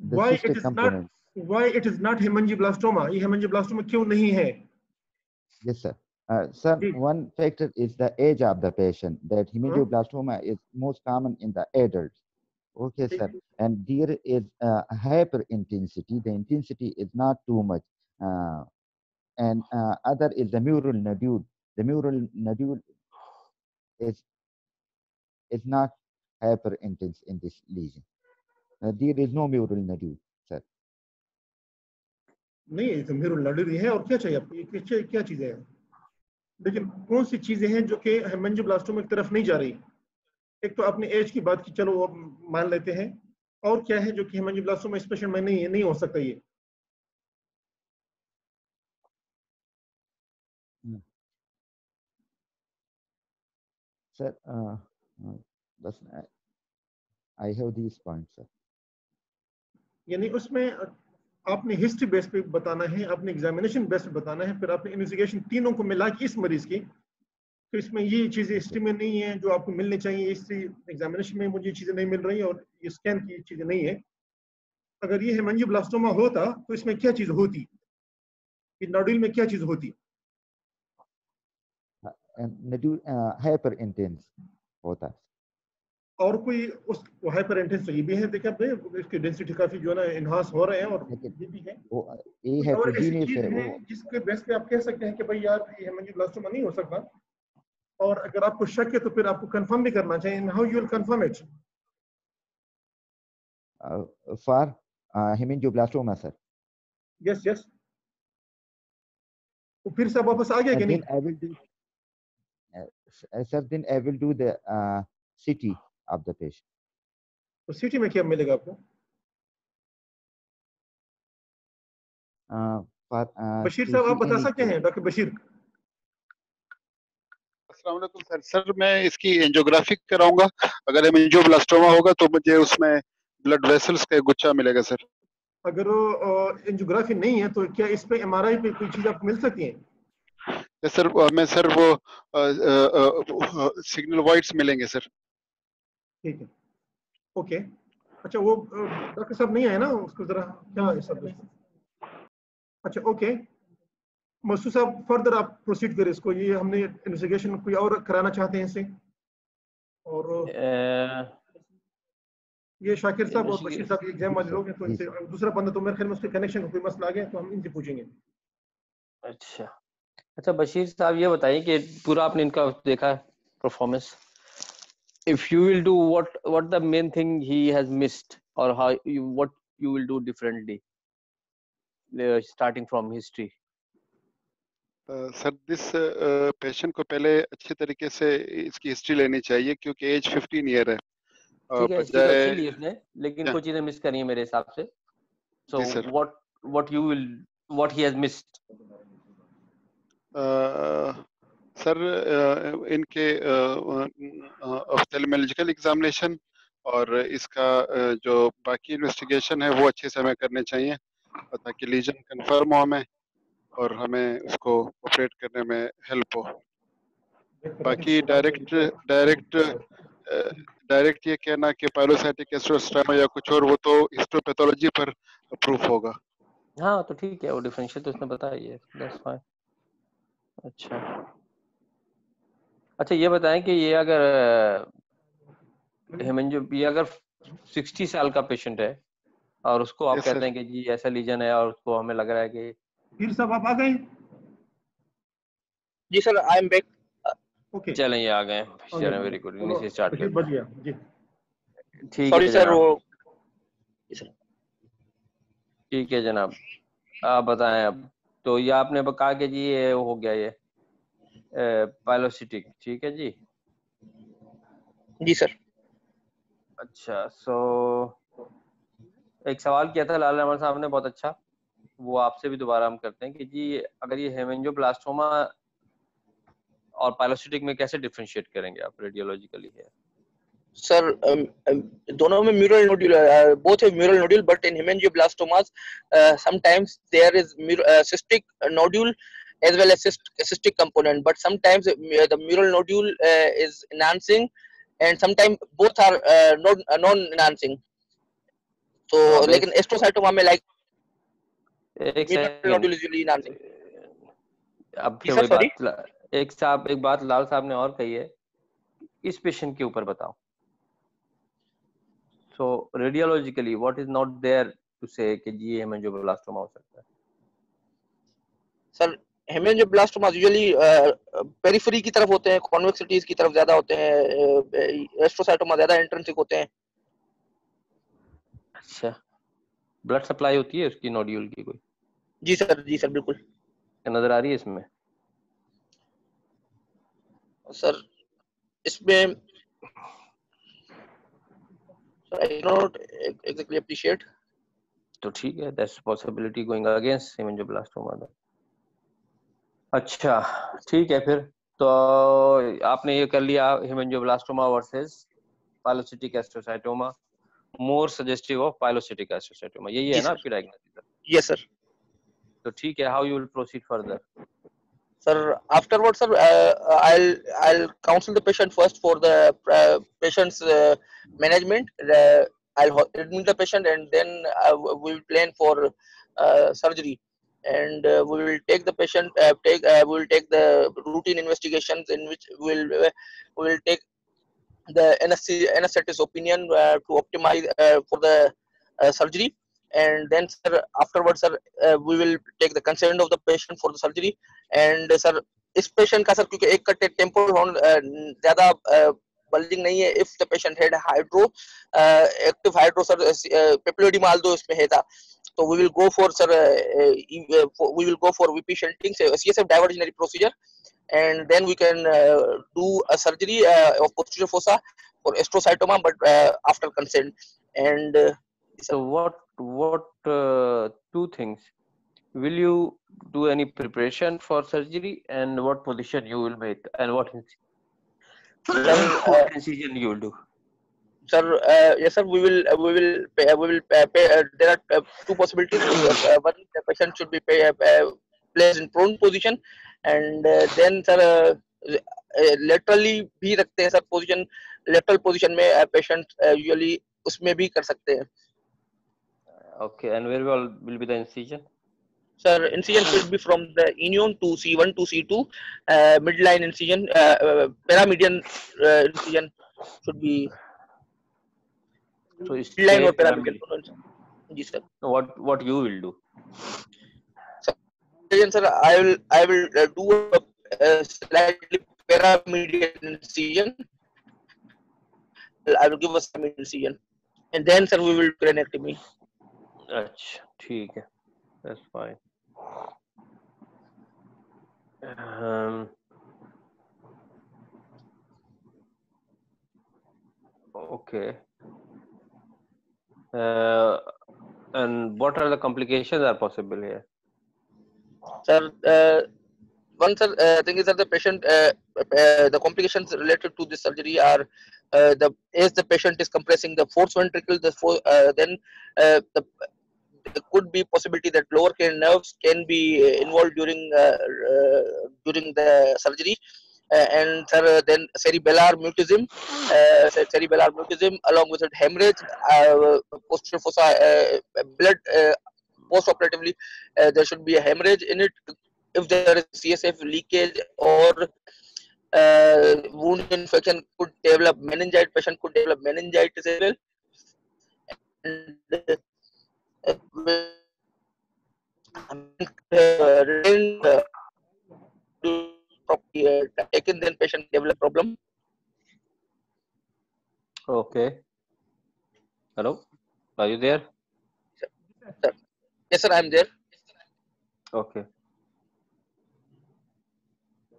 F: The cystic component.
B: why it is not hemangioblastima? ये hemangioblastima क्यों नहीं है?
F: Yes, sir. Sir, one factor is the age of the patient. That hemangioblastoma is most common in the adults. Okay, sir. And there is hyperintensity. The intensity is not too much. And other is the mural nodule. The mural nodule is not hyperintense in this lesion. There is no mural nodule, sir.
B: नहीं, तो mural nodule है, और क्या चाहिए आपको? ये क्या चीजें हैं? लेकिन कौन सी चीजें हैं जो कि हेमंजियोब्लास्टोमा की तरफ नहीं जा रही? एक तो आपने एज की बात की, चलो वो मान लेते हैं, और क्या है जो कि हेमंजियोब्लास्टोमा इस पेशेंट में नहीं हो सकता ये?
F: Sir, I have these points, sir.
B: यानी उसमें आपने हिस्ट्री बेस पे बताना है, आपने एग्जामिनेशन बेस पे बताना है, फिर आपने इन्वेस्टिगेशन, तीनों को मिला के इस मरीज की, तो इसमें ये चीजें हिस्ट्री में नहीं है जो आपको मिलनी चाहिए, इस एग्जामिनेशन में मुझे चीजें नहीं मिल रही और ये स्कैन की चीजें नहीं है। अगर ये हेमेंजियोब्लास्टोमा होता तो इसमें क्या चीज होती, कि नोड्यूल में क्या चीज होती?
F: हाइपर इंटेंस होता।
B: और कोई उस हाइपर इंटेंस, तो ये भी है, देखिए आपने इसकी डेंसिटी काफी जो है ना इनहांस हो रहे हैं, और ये भी है।
F: वो ये
B: कोई और ऐसी
F: हेट्रोजीनियस
B: चीज
F: है
B: है
F: वो।
B: जिसके बेस पे आप कह सकते हैं कि भाई यार ये हेमेंजियोब्लास्टोमा नहीं हो सकता, और अगर आपको शक है तो फिर आपको कंफर्म भी करना चाहिए। How you will confirm it?
F: For hemangioblastoma sir.
B: Yes yes, तो फिर से आप वापस आ गए कि नहीं?
F: then I will do sir, then I will do the CT of the patient.
B: तो सिटी में क्या मिलेगा आपको?
F: For
B: बशीर
F: to
B: साहब आप
F: see
B: बता
F: any
B: सकते हैं, डॉक्टर बशीर?
G: अस्सलाम वालेकुम सर। सर मैं इसकी एंजियोग्राफी कराऊंगा, अगर एंजियोब्लास्टोमा होगा तो मुझे उसमें ब्लड वेसल्स का एक गुच्छा मिलेगा सर।
B: अगर एंजियोग्राफी नहीं है तो क्या इस पे एमआरआई पे कोई चीज आपको मिल सकती है?
G: सर मैं सर वो सिग्नल वाइट्स मिलेंगे सर।
B: ठीक है, ओके। अच्छा वो डॉक्टर साहब नहीं आए ना, उसको जरा क्या है सब? अच्छा ओके, मसूद साहब फर्दर आप प्रोसीड करें इसको, ये हमने इन्वेस्टिगेशन कोई और कराना चाहते हैं इससे? और ये शाकिर साहब और बशीर साहब एग्जाम वाले लोग हैं, तो इनसे दूसरा बंदा तो मेरे ख्याल में उसके कनेक्शन का कोई मसला आ गया तो हम इनसे पूछेंगे।
D: अच्छा अच्छा, बशीर साहब ये बताइए कि पूरा आपने इनका देखा performance, if you will do what the main thing he has missed, or what you will do differently, starting from history.
G: Sir this patient को पहले अच्छे तरीके से इसकी हिस्ट्री लेनी चाहिए, क्योंकि एज 15 ईयर है।
D: ठीक है, हिस्ट्री तो अच्छी ली उसने, लेकिन कुछ चीजें मिस करी है मेरे हिसाब से। So what he has missed?
G: Sir इनके ऑफ्थेल्मोलॉजिकल एग्जामिनेशन और इसका जो बाकी इन्वेस्टिगेशन है वो अच्छे से हमें करने चाहिए, ताकि लीजन कंफर्म हो हमें और हमें उसको ऑपरेट करने में हेल्प हो। बाकी डायरेक्ट ये कहना कि पाइलोसाइटिक एस्ट्रोस्ट्रामा या कुछ और, वो तो हिस्टोपैथोलॉजी पर प्रूफ होगा।
D: हाँ तो ठीक है, वो डिफरेंशियल तो उसने बताया ही है, दैट्स फाइन। अच्छा अच्छा, ये बताएं कि ये अगर ये अगर 60 साल का पेशेंट है और उसको आप कहते हैं कि जी ऐसा लीजन है, और उसको हमें लग रहा है कि
B: फिर सब आप आ गए?
C: जी sir, I am back.
B: Okay
D: चलें, ये आ गए, चलें, वेरी गुड, इन्हीं से स्टार्ट करते
B: बच गया जी।
D: हैं। ठीक
C: सॉरी
D: है
C: सर,
D: जनाब,
C: वो
D: ठीक है जनाब, आप बताएं अब। तो ये आपने कहा कि जी ये हो गया, ये पाइलोसिटिक, ठीक है जी।
C: जी सर।
D: अच्छा, सो एक सवाल किया था लाल रहमान साहब ने, बहुत अच्छा, वो आपसे भी दोबारा हम करते हैं कि जी अगर ये हेमेंजियोब्लास्टोमा और पाइलोसिटिक में कैसे डिफरेंशिएट करेंगे आप रेडियोलॉजिकली है?
C: सर दोनों में म्यूरल नोड्यूल, बोथ है mural nodule, but in hemangioblastomas sometimes there is cystic nodule as well as cystic component, but sometimes the mural nodule is enhancing and sometimes both are non enhancing. So लेकिन एस्ट्रोसाइटोमा में like
D: एक
C: mural nodule is usually enhancing.
D: अब फिर वही बात, एक बात लाल साहब ने और कही है, इस पेशेंट के ऊपर बताओ। So radiologically what is not there to say कि जी हेमेंजियोब्लास्टोमा हो सकता है?
C: सर हेमेंजियोब्लास्टोमा यूजुअली पेरिफेरी की तरफ होते हैं, कॉन्वेक्सिटीज की तरफ ज्यादा होते हैं, एस्ट्रोसाइटोमा ज्यादा इंट्रिंसिक होते हैं।
D: अच्छा, ब्लड सप्लाई होती है उसकी नोड्यूल की कोई?
C: जी सर बिल्कुल।
D: नजर आ रही है इसमें?
C: सर इसमें I cannot exactly appreciate.
D: तो ठीक है, that's possibility going against hemangioblastomoma। अच्छा ठीक है, फिर तो आपने ये कर लिया हेमेंजियोब्लास्टोमा वर्सेस पाइलोसिटिक एस्ट्रोसाइटोमा, मोर सजेस्टिव ऑफ पाइलोसिटिक एस्ट्रोसाइटोमा, यही है ना आपकी डायग्नोसिस?
C: Yes sir.
D: तो ठीक है, how you will proceed further?
C: Sir, afterwards, sir, I'll counsel the patient first for the patient's management. I'll admit the patient, and then we will plan for surgery. And we will take the patient, we will take the routine investigations in which we will take the anesthetist opinion to optimize for the surgery. And then sir, afterwards sir, we will take the consent of the patient for the surgery. And sir, इस patient का sir क्योंकि एक कट्टे temporal horn ज्यादा bulging नहीं है, if the patient had hydro active hydro sir पेप्लोडिमाल्डो इसमें है था, so we will go for sir we will go for VP shunting, CSF diversionary procedure, and then we can do a surgery of posterior fossa for astrocytoma, but after consent. And
D: so what two things, will you do any preparation for surgery, and what position you will make, and what incision you will do?
C: Sir, yes sir, we will there are two possibilities. One, the patient should be placed in prone position, and then sir laterally भी रखते हैं sir position, lateral position में patient usually उसमें भी कर सकते हैं.
D: Okay, and where will be the incision?
C: Sir, incision should be from the inion to C1 to C2, midline incision, paramedian incision should be.
D: So
C: midline or paramedian. Yes, sir.
D: What you will do?
C: Sir, I will do a slightly paramedian incision. I will give a semi incision, and then sir we will do cranectomy.
D: अच्छा, ठीक है, that's fine. Okay. And what are the complications are possible here?
C: Sir, one sir thing is that the patient the complications related to this surgery are as the patient is compressing the fourth ventricle, then there could be possibility that lower cranial nerves can be involved during the surgery. And sir, then cerebellar mutism along with hemorrhage, posterior fossa blood post-operatively, there should be a hemorrhage in it. If there is CSF leakage or wound infection could develop meningitis, patient could develop meningitis as well. And taken, then patient develop problem.
D: Okay. Hello, are you there?
C: Sir. Yes sir, I am there.
D: Okay.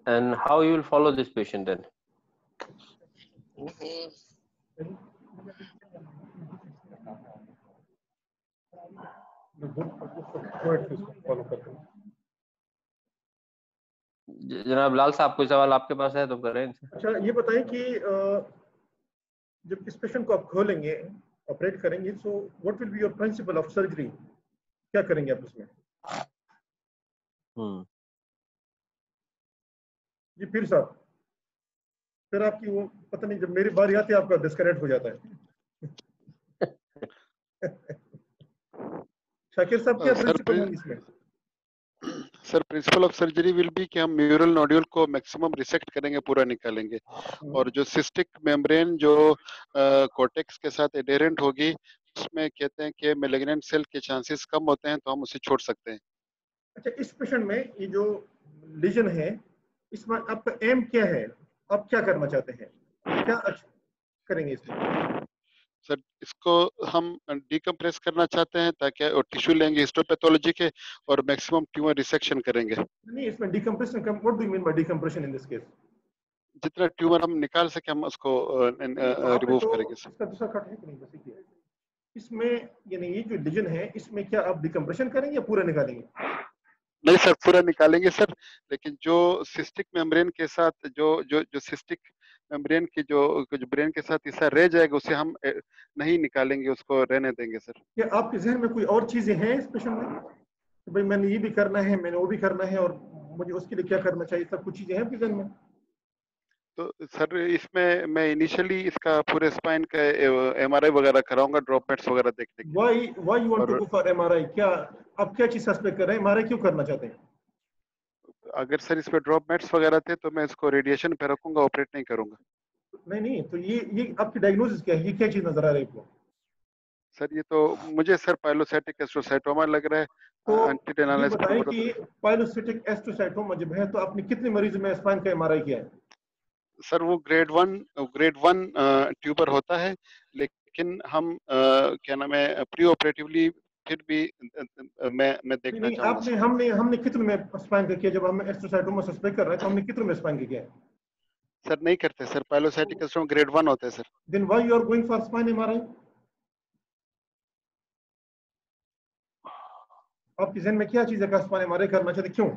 D: And how you will follow this patient then? जनाब लाल साहब, कोई सवाल आपके पास है तो करें।
B: अच्छा, ये बताएं कि जब इस पेशेंट को आप खोलेंगे, ऑपरेट करेंगे, so what will be your principle of surgery, क्या करेंगे आप उसमें? जी पीर साहब, फिर आपकी वो पता नहीं, जब मेरी बारी आती है आपका डिस्कनेक्ट हो जाता है। शाकिर साहब, क्या प्रिंसिपल है इसमें?
G: Sir, principle of surgery will be कि हम म्यूरल नोड्यूल को मैक्सिमम रिसेक्ट करेंगे, पूरा निकालेंगे, और जो सिस्टिक मेम्ब्रेन जो कोर्टेक्स के साथ एडेरेंट होगी, उसमें कहते हैं कि मैलिग्नेंट सेल के चांसेस कम होते हैं, तो हम उसे छोड़ सकते हैं।
B: अच्छा, इस पेशेंट में ये जो लीजन है, इसमें आपका एम क्या है, आप क्या करना चाहते हैं, क्या करेंगे इसमें?
G: सर, इसको हम डिकम्प्रेस करना चाहते हैं ताकि टिश्यू लेंगे हिस्टोपैथोलॉजी के और मैक्सिमम ट्यूमर रिसेक्शन करेंगे।
B: नहीं, इसमें डिकम्प्रेशन का what do you mean bye decompression in this case?
G: जितना ट्यूमर हम निकाल सके हम उसको रिमूव करेंगे सर।
B: इसका दूसरा कट है कि नहीं, बस ये इसमें, यानी ये जो लीजन है, इसमें क्या आप डिकम्प्रेशन करेंगे या पूरा निकालेंगे?
G: नहीं सर, पूरा निकालेंगे सर, लेकिन जो सिस्टिक मेम्ब्रेन के साथ जो सिस्टिक मेम्ब्रेन की जो ब्रेन के साथ हिस्सा रह जाएगा, उसे हम नहीं निकालेंगे, उसको रहने देंगे सर।
B: क्या आपके जहन में कोई और चीजें हैं इस पेशेंट में, तो भाई मैंने ये भी करना है, मैंने वो भी करना है, और मुझे उसके लिए क्या करना चाहिए, सब कुछ चीजें हैं आपके जहन में?
G: तो सर इसमें मैं इनिशियली इसका पूरे स्पाइन का एमआरआई वगैरह कराऊंगा ड्रॉप मैट्स वगैरह देखने के लिए।
B: व्हाई यू वांट टू
G: और
B: गो फॉर एमआरआई? क्या आप क्या चीज सस्पेक्ट कर रहे हैं? एमआरआई क्यों करना चाहते हैं?
G: अगर सर इस पे ड्रॉप मैट्स वगैरह थे तो मैं इसको रेडिएशन पे रखूंगा, ऑपरेट नहीं करूंगा।
B: नहीं नहीं, तो ये आपकी डायग्नोसिस क्या है? ये क्या चीज नजर आ रही है आपको?
G: सर ये तो मुझे सर पाइलोसाइटिक एस्ट्रोसाइटोमा लग रहा है।
B: तो
G: एंटीड
B: ये
G: एनालिसिस
B: बताएं
G: ट्यूमर
B: कि पाइलोसिटिक एस्ट्रोसाइटोमा जब है तो आपने कितने मरीज में स्पाइन का एमआरआई किया है?
G: सर वो ग्रेड वन ट्यूबर होता है, लेकिन हम क्या नाम है प्री ऑपरेटिवली फिर भी मैं
B: नहीं
G: देखना
B: नहीं,
G: चाहूंगा
B: आपने
G: सर।
B: हमने हमने कितने में स्पाइन का किया? जब हम एस्ट्रोसाइटोमा सस्पेक्ट कर रहे हैं तो हमने कितने में स्पाइन का किया है?
G: सर नहीं करते sir, pilocytic astroma grade one होते हैं sir.
B: Then why you are going for spine MRI? आपके जहन में क्या चीज है का स्पाइन एमआरआई करना चाहते, क्यों?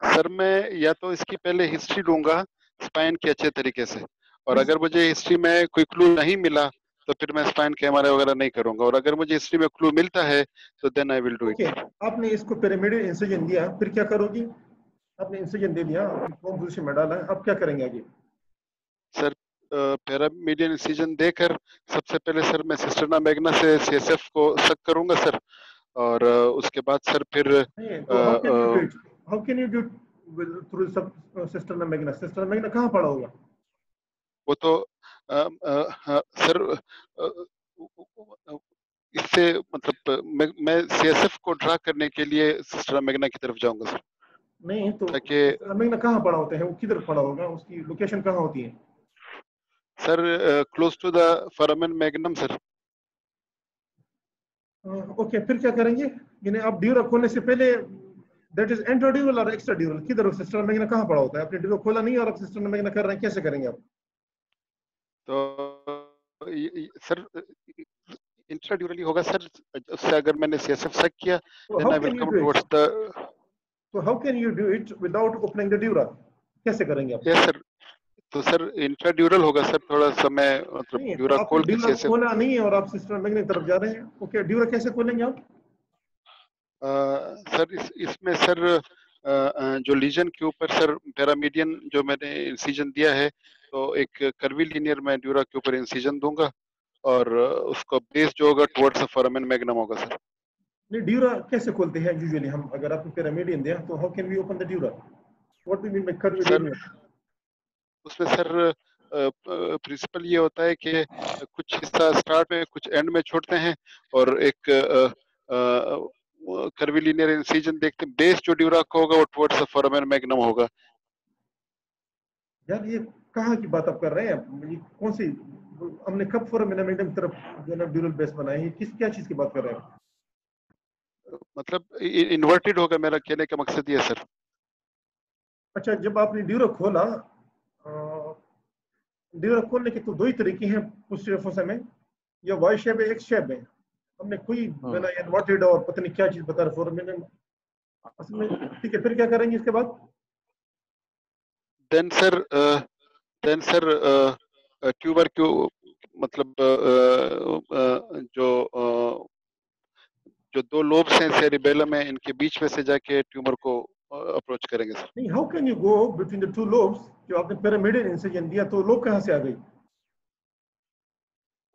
G: सर मैं या तो इसकी पहले हिस्ट्री लूंगा स्पाइन की अच्छे तरीके से, और
B: नहीं,
G: अगर मुझे हिस्ट्री में कोई क्लू नहीं मिला तो फिर मैं स्पाइन के एमआरआई वगैरह नहीं करूंगा, और अगर मुझे हिस्ट्री में क्लू मिलता है तो then I will do
B: okay,
G: it.
B: आपने इसको पिरामिडल इंसिजन दिया, फिर क्या करोगी? आपने इंसिजन दे दिया, कौन पोजीशन में डाला, अब क्या करेंगे आगे?
G: सर पैरामीडियन इंसिजन देकर सबसे पहले सर मैं सिस्टर्ना मैग्ना से सीएसएफ को सक करूंगा सर, और उसके बाद सर फिर
B: नहीं, तो how can you do it? How can you do through cisterna Magna? Cisterna Magna कहाँ पड़ा होगा?
G: वो तो सर इससे मतलब मैं सीएसएफ को ड्रा करने के लिए सिस्टर्ना मैग्ना की तरफ जाऊंगा सर,
B: नहीं, तो
G: ताकि
B: सिस्टर्ना मैग्ना कहाँ पड़ा होता है? वो किधर पड़ा होगा? उसकी लोकेशन कहाँ होती है?
G: Sir close to the foramen magnum sir.
B: Okay, फिर क्या करेंगे? यानी आप ड्यूरा खोलने से पहले, दैट इज इंट्राड्यूरल और एक्स्ट्राड्यूरल, किधर सिस्टर्ना मैग्ना कहाँ पड़ा होता है? आपने ड्यूरा खोला नहीं और आप सिस्टर्ना मैग्ना कर रहे हैं, कैसे करेंगे आप?
G: तो सर इंट्राड्यूरली होगा सर, उससे अगर मैंने सीएसएफ सक किया
B: तो
G: then
B: how
G: I will
B: can you
G: come
B: do it?
G: Towards the.
B: तो how can you do it without opening the dura? कैसे करेंगे आप?
G: यस सर, तो सर इंट्राड्यूरल होगा सर, थोड़ा सा मैं मतलब
B: नहीं, तो
G: ड्यूरा
B: आपने
G: खोल के
B: ड्यूरा
G: सीएसएफ।
B: खोला नहीं है और आप सिस्टर्ना मैग्ना की तरफ जा रहे हैं। ओके, ड्यूरा कैसे खोलेंगे आप?
G: सर इसमें सर जो लीजन के ऊपर सर पैरामीडियन जो मैंने इंसिजन दिया है, तो एक कर्वी लीनियर मैं ड्यूरा के ऊपर इंसिजन दूंगा, और उसका बेस जो होगा टुवर्ड्स फोरामेन मैग्नम होगा सर।
B: नहीं, ड्यूरा कैसे खोलते हैं यूजुअली हम? अगर आपको पिरामिडियन दिया तो how can we open the dura? What do you mean by curve
G: sir
B: linear?
G: उसमें सर प्रिंसिपल ये होता है कि कुछ हिस्सा स्टार्ट में कुछ एंड में छोड़ते हैं, और एक कर्विलिनियर इंसिजन देखते हैं, बेस जो ड्यूरा का होगा वो टुवर्ड्स फोरामेन मैग्नम होगा।
B: यार ये कहाँ की बात आप कर रहे हैं? ये कौन सी, हमने कब फोरामेन मैग्नम की तरफ जो है ड्यूरल बेस बनाई है? किस क्या चीज की बात कर रहे हैं?
G: मतलब इन्वर्टेड होगा, मेरा कहने का मकसद ये सर।
B: अच्छा, जब आपने ड्यूरा खोला, ड्यूरा खोलने के तो दो ही तरीके हैं पोस्टीरियर फोसा में, या वाई शेप है, एक्स शेप है। हमने कोई बना इन्वर्टेड और पता नहीं क्या चीज बता रहे फोरामेन असल में। ठीक है, फिर क्या करेंगे इसके बाद?
G: देन सर ट्यूबर क्यों मतलब जो दो लोब्स हैं सेरिबेलम में, इनके बीच में से जाके ट्यूमर को अप्रोच करेंगे सर।
B: नहीं, how can you go between the two lobes? जो आपने पिरामिडल इंसिजन दिया तो लोब कहाँ से आ गई?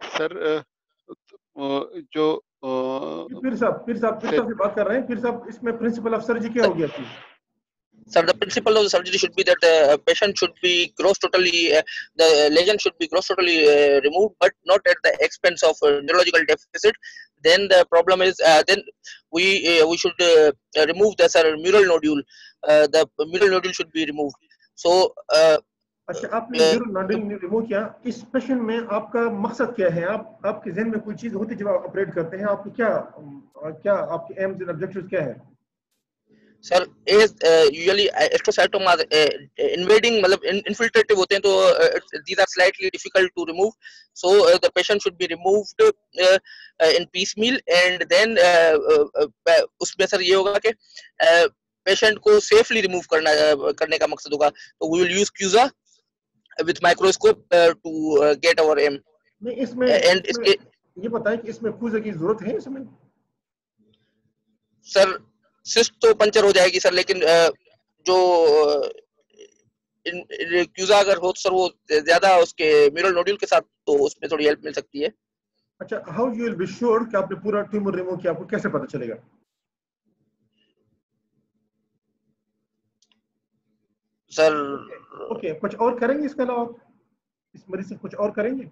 G: सर जो
B: फिर साहब से बात कर रहे हैं। फिर साहब, इसमें प्रिंसिपल ऑफ सर्जरी क्या हो गया थी?
C: Sir, the principle of the surgery should be that patient should be gross totally, the lesion should be gross totally removed, but not at the expense of neurological deficit. Then the problem is, then we should remove the mural nodule. The mural nodule should be removed. So.
B: अच्छा, आपने mural nodule remove किया। इस patient में आपका मकसद क्या है? आपके जहन में कोई चीज होती है जब आप ऑपरेट करते हैं? आपको क्या आपके एम्स एंड ऑब्जेक्टिव्स क्या है?
C: सर usually astrocytoma invading मतलब infiltrative होते हैं, तो these are slightly difficult to remove, so the patient should be removed in piecemeal, and then उसमें सर ये होगा कि पेशेंट को सेफली रिमूव करने का मकसद होगा, तो we will use CUSA with microscope to get our aim.
B: नहीं, इसमें ये बताएं कि इसमें CUSA की जरूरत है इसमें?
C: सर सिस्ट तो पंचर हो जाएगी सर, लेकिन जो क्यूजा अगर हो तो सर वो ज्यादा उसके म्यूरल नोड्यूल के साथ, तो उसमें थोड़ी हेल्प मिल सकती है।
B: अच्छा, how you will be sure कि आपने पूरा ट्यूमर रिमूव किया, आपको कैसे पता चलेगा?
C: सर
B: ओके, कुछ और करेंगे इसके अलावा? आप इस मरीज से कुछ और करेंगे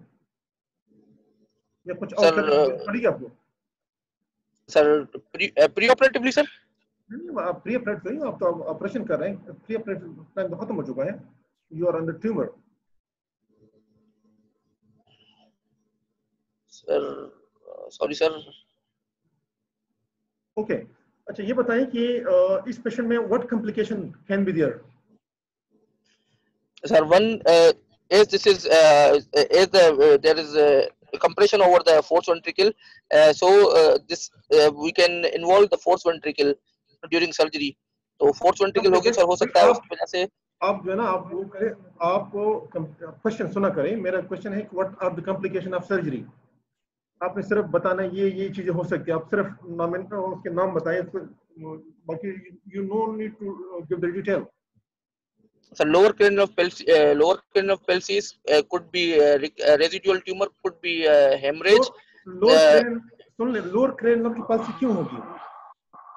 B: या कुछ और
C: सर
B: करने की जरूरत पड़ेगी आपको?
C: Sir pre operatively sir?
B: नहीं, आप प्री ऑपरेट करिए, आप तो ऑपरेशन कर रहे हैं, प्री ऑपरेट टाइम तो खत्म हो चुका है, you are under tumour.
C: Sir sorry sir.
B: Okay, अच्छा ये बताएं कि इस पेशेंट में what complication can be there?
C: Sir one is this is there is a compression over the fourth ventricle, so this we can involve the fourth ventricle during surgery, तो fourth ventricle होगी sir, हो सकता है उसकी वजह से।
B: आप जो है ना, आप वो करें, आप क्वेश्चन सुना करें। मेरा क्वेश्चन है कि what are the complication of surgery. आपने सिर्फ बताना ये चीजें हो सकती है, आप सिर्फ नाम उसके नाम बताएं, बाकी you no need to give the detail.
C: So lower cranial of pelvis could be residual tumor, could be hemorrhage.
B: सुन ले, लोअर क्रेनियल की पाल्सी क्यों होगी?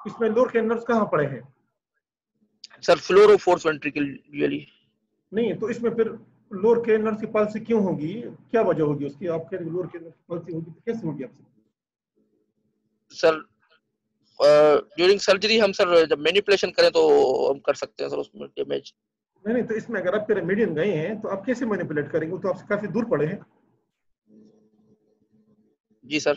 B: इसमें लोअर क्रेनियल कहाँ पड़े हैं?
C: Sir floor of fourth ventricle really
B: नहीं, तो इसमें फिर लोअर क्रेनियल की पाल्सी क्यों होगी? क्या वजह होगी उसकी? आप कह रहे लोअर क्रेनियल की पाल्सी होगी तो कैसे होगी आपसे?
C: सर ड्यूरिंग सर्जरी हम सर जब मैनिपुलेशन करें तो हम कर सकते हैं सर उसमें डैमेज।
B: नहीं, तो इसमें अगर आप पिरामिडियन गए हैं तो आप कैसे मैनिपुलेट करेंगे? तो आपसे काफी दूर पड़े हैं।
C: जी सर।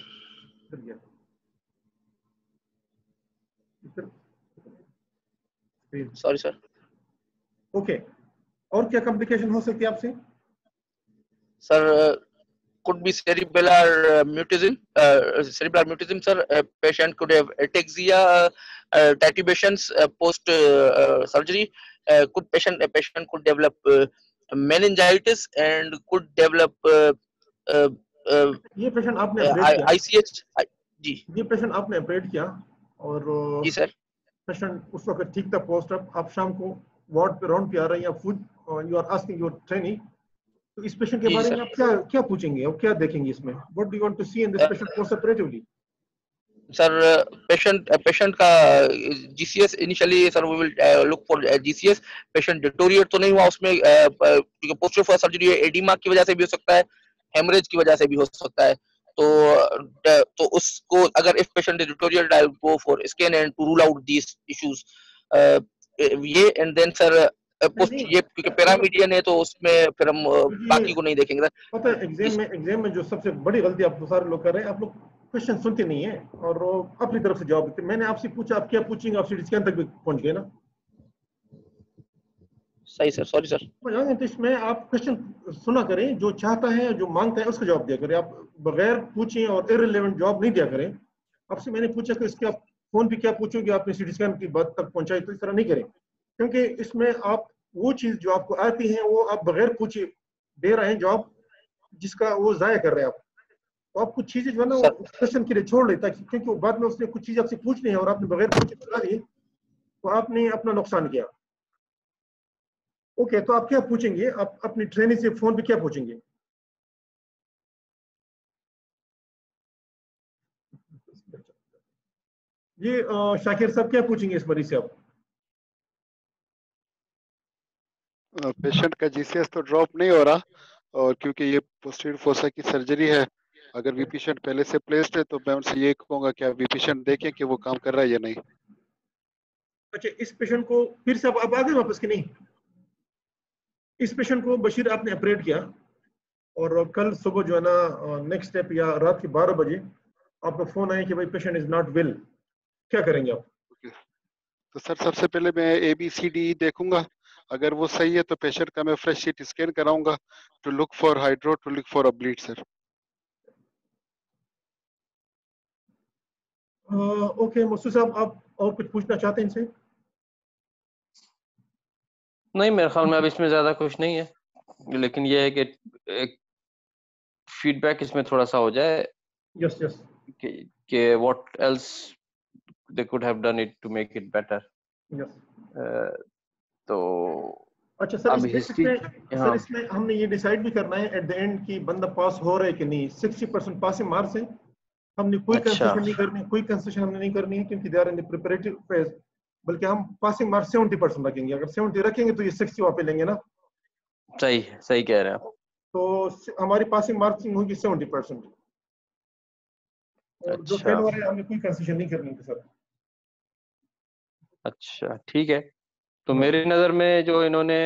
C: Sorry sir.
B: ओके, और क्या कॉम्प्लिकेशन हो सकती है आपसे?
C: Sir could be cerebellar mutism, sir. Patient could have ataxia, titubations post surgery. A patient could develop meningitis and could develop
B: ये पेशेंट आपने ऑपरेट किया?
C: ICH जी।
B: ये पेशेंट आपने ऑपरेट किया और
C: जी सर।
B: पेशेंट उस वक्त ठीक था पोस्ट अप, आप शाम को वार्ड पे राउंड पे आ रहे हैं या food you are asking your training, तो इस पेशेंट के बारे में आप क्या पूछेंगे और क्या देखेंगे इसमें? What do you want to see in this patient post operatively?
C: Sir patient का GCS initially sir we will look for GCS। Patient deteriorate तो नहीं हुआ उसमें, क्योंकि पोस्टर सर्जरी एडिमा की वजह से भी हो सकता है, हेमरेज की वजह से भी हो सकता है, तो उसको अगर if patient is deteriorate I will go for scan and to rule out these issues ये। एंड देन सर पोस्ट ये क्योंकि पैरामीडियन है तो उसमें फिर हम बाकी को नहीं देखेंगे।
B: पता है एग्जाम में जो सबसे बड़ी गलती आप सारे लोग कर रहे हैं, आप लोग क्वेश्चन सुनते नहीं है और अपनी तरफ से जवाब देते। मैंने आपसे पूछा, आप क्या पूछेंगे? आप सीटी स्कैन तक भी पहुंच गए ना।
C: सही सर, सॉरी सर।
B: तो इसमें आप क्वेश्चन सुना करें, जो चाहता है जो मांगता है उसका जवाब दिया करें। आप बगैर पूछे और इररिलेवेंट जवाब नहीं दिया करें। आपसे मैंने पूछा कि इसके आप फोन पे क्या पूछोगे, आपने सीटी स्कैन की बात तक पहुंचाई, तो इस तरह नहीं करें, क्योंकि इसमें आप वो चीज जो आपको आती है वो आप बगैर पूछे दे रहे हैं जवाब, जिसका वो जाया कर रहे हैं आप। तो आप कुछ चीजें जो है ना वो क्वेश्चन के लिए छोड़ लेता है, क्योंकि बाद में उसने कुछ चीजें आपसे पूछनी है और आपने बगैर पूछे बता दी तो आपने अपना नुकसान किया। ओके, तो आप क्या पूछेंगे? आप अपनी ट्रेनिंग से फोन पे क्या पूछेंगे? ये शाकिर साहब क्या पूछेंगे इस मरीज से आप?
G: पेशेंट का GCS तो ड्रॉप नहीं हो रहा, और क्योंकि ये पोस्टीरियर फोसा की सर्जरी है, अगर वी पेशेंट पहले से प्लेस्ड है तो मैं उनसे ये कहूंगा कि आप वी पेशेंट देखें कि वो काम कर रहा है या नहीं।
B: अच्छा, इस पेशेंट को फिर से अब आ गए वापस कि नहीं? इस पेशेंट को बशीर आपने ऑपरेट किया और कल सुबह जो है ना नेक्स्ट स्टेप या रात के 12 बजे आपको फोन आया कि भाई पेशेंट इज नॉट वेल, क्या करेंगे आप?
G: तो सर सबसे पहले मैं ABCD देखूंगा, अगर वो सही है तो पेशेंट का मैं फ्रेश सीटी स्कैन कराऊंगा to look for hydro, to look for a bleed sir.
B: Okay Masood साहब, आप और कुछ पूछना चाहते हैं इनसे?
D: नहीं, मेरे ख्याल में अब इसमें ज्यादा कुछ नहीं है, लेकिन ये है कि एक फीडबैक इसमें थोड़ा सा हो जाए।
B: यस यस,
D: कि what else they could have done it to make it better.
B: Yes.
D: तो
B: अच्छा सर,
D: अब
B: इस
D: हिस्ट्री,
B: सर
D: हाँ
B: इसमें हमने ये डिसाइड भी करना है एट द एंड कि बंदा पास हो रहा है कि नहीं। 60% पासिंग मार्क्स है, हमने कोई
D: अच्छा
B: कंसेशन नहीं करनी, कोई कंसेशन हमने नहीं करनी है क्योंकि they are in the preparatory phase, बल्कि हम पासिंग मार्क्स 70% रखेंगे। अगर 70 रखेंगे तो ये 60 वहाँ पे लेंगे ना,
D: सही सही कह रहे हैं आप।
B: तो हमारी पासिंग मार्किंग होगी 70%, और जो फेल
D: अच्छा
B: हो रहे हैं हमें कोई कंसेशन नहीं करनी है सर।
D: अच्छा ठीक है। तो
B: हाँ
D: मेरी नज़र में जो इन्होंने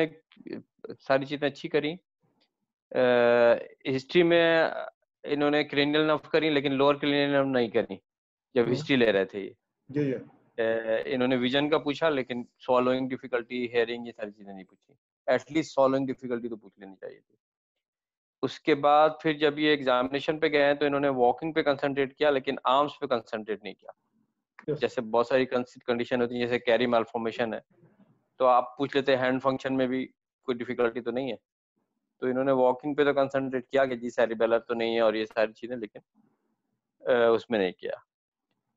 D: सारी चीज़ें अच्छी करी, हिस्ट्री में इन्होंने क्रेनियल नर्व करी लेकिन लोअर क्रेनियल नर्व नहीं करी जब हिस्ट्री ले रहे थे ये।
B: जी जी
D: इन्होंने विजन का पूछा लेकिन सॉलोइंग डिफिकल्टी, हेयरिंग, ये सारी चीज़ें नहीं पूछी। एटलीस्ट सॉलोइंग डिफिकल्टी तो पूछ लेनी चाहिए थी। उसके बाद फिर जब ये एग्जामिनेशन पे गए तो इन्होंने वॉकिंग पे कंसंट्रेट किया लेकिन आर्म्स पे कंसंट्रेट नहीं किया।
B: यस
D: जैसे बहुत सारी कंडीशन होती है, जैसे कैरी मालफॉर्मेशन है, तो आप पूछ लेते हैं हैंड फंक्शन में भी कोई डिफिकल्टी तो नहीं है। तो इन्होंने वॉकिंग पे तो कंसंट्रेट किया कि जी सेरिबेलर तो नहीं है और ये सारी चीजें, लेकिन उसमें नहीं किया।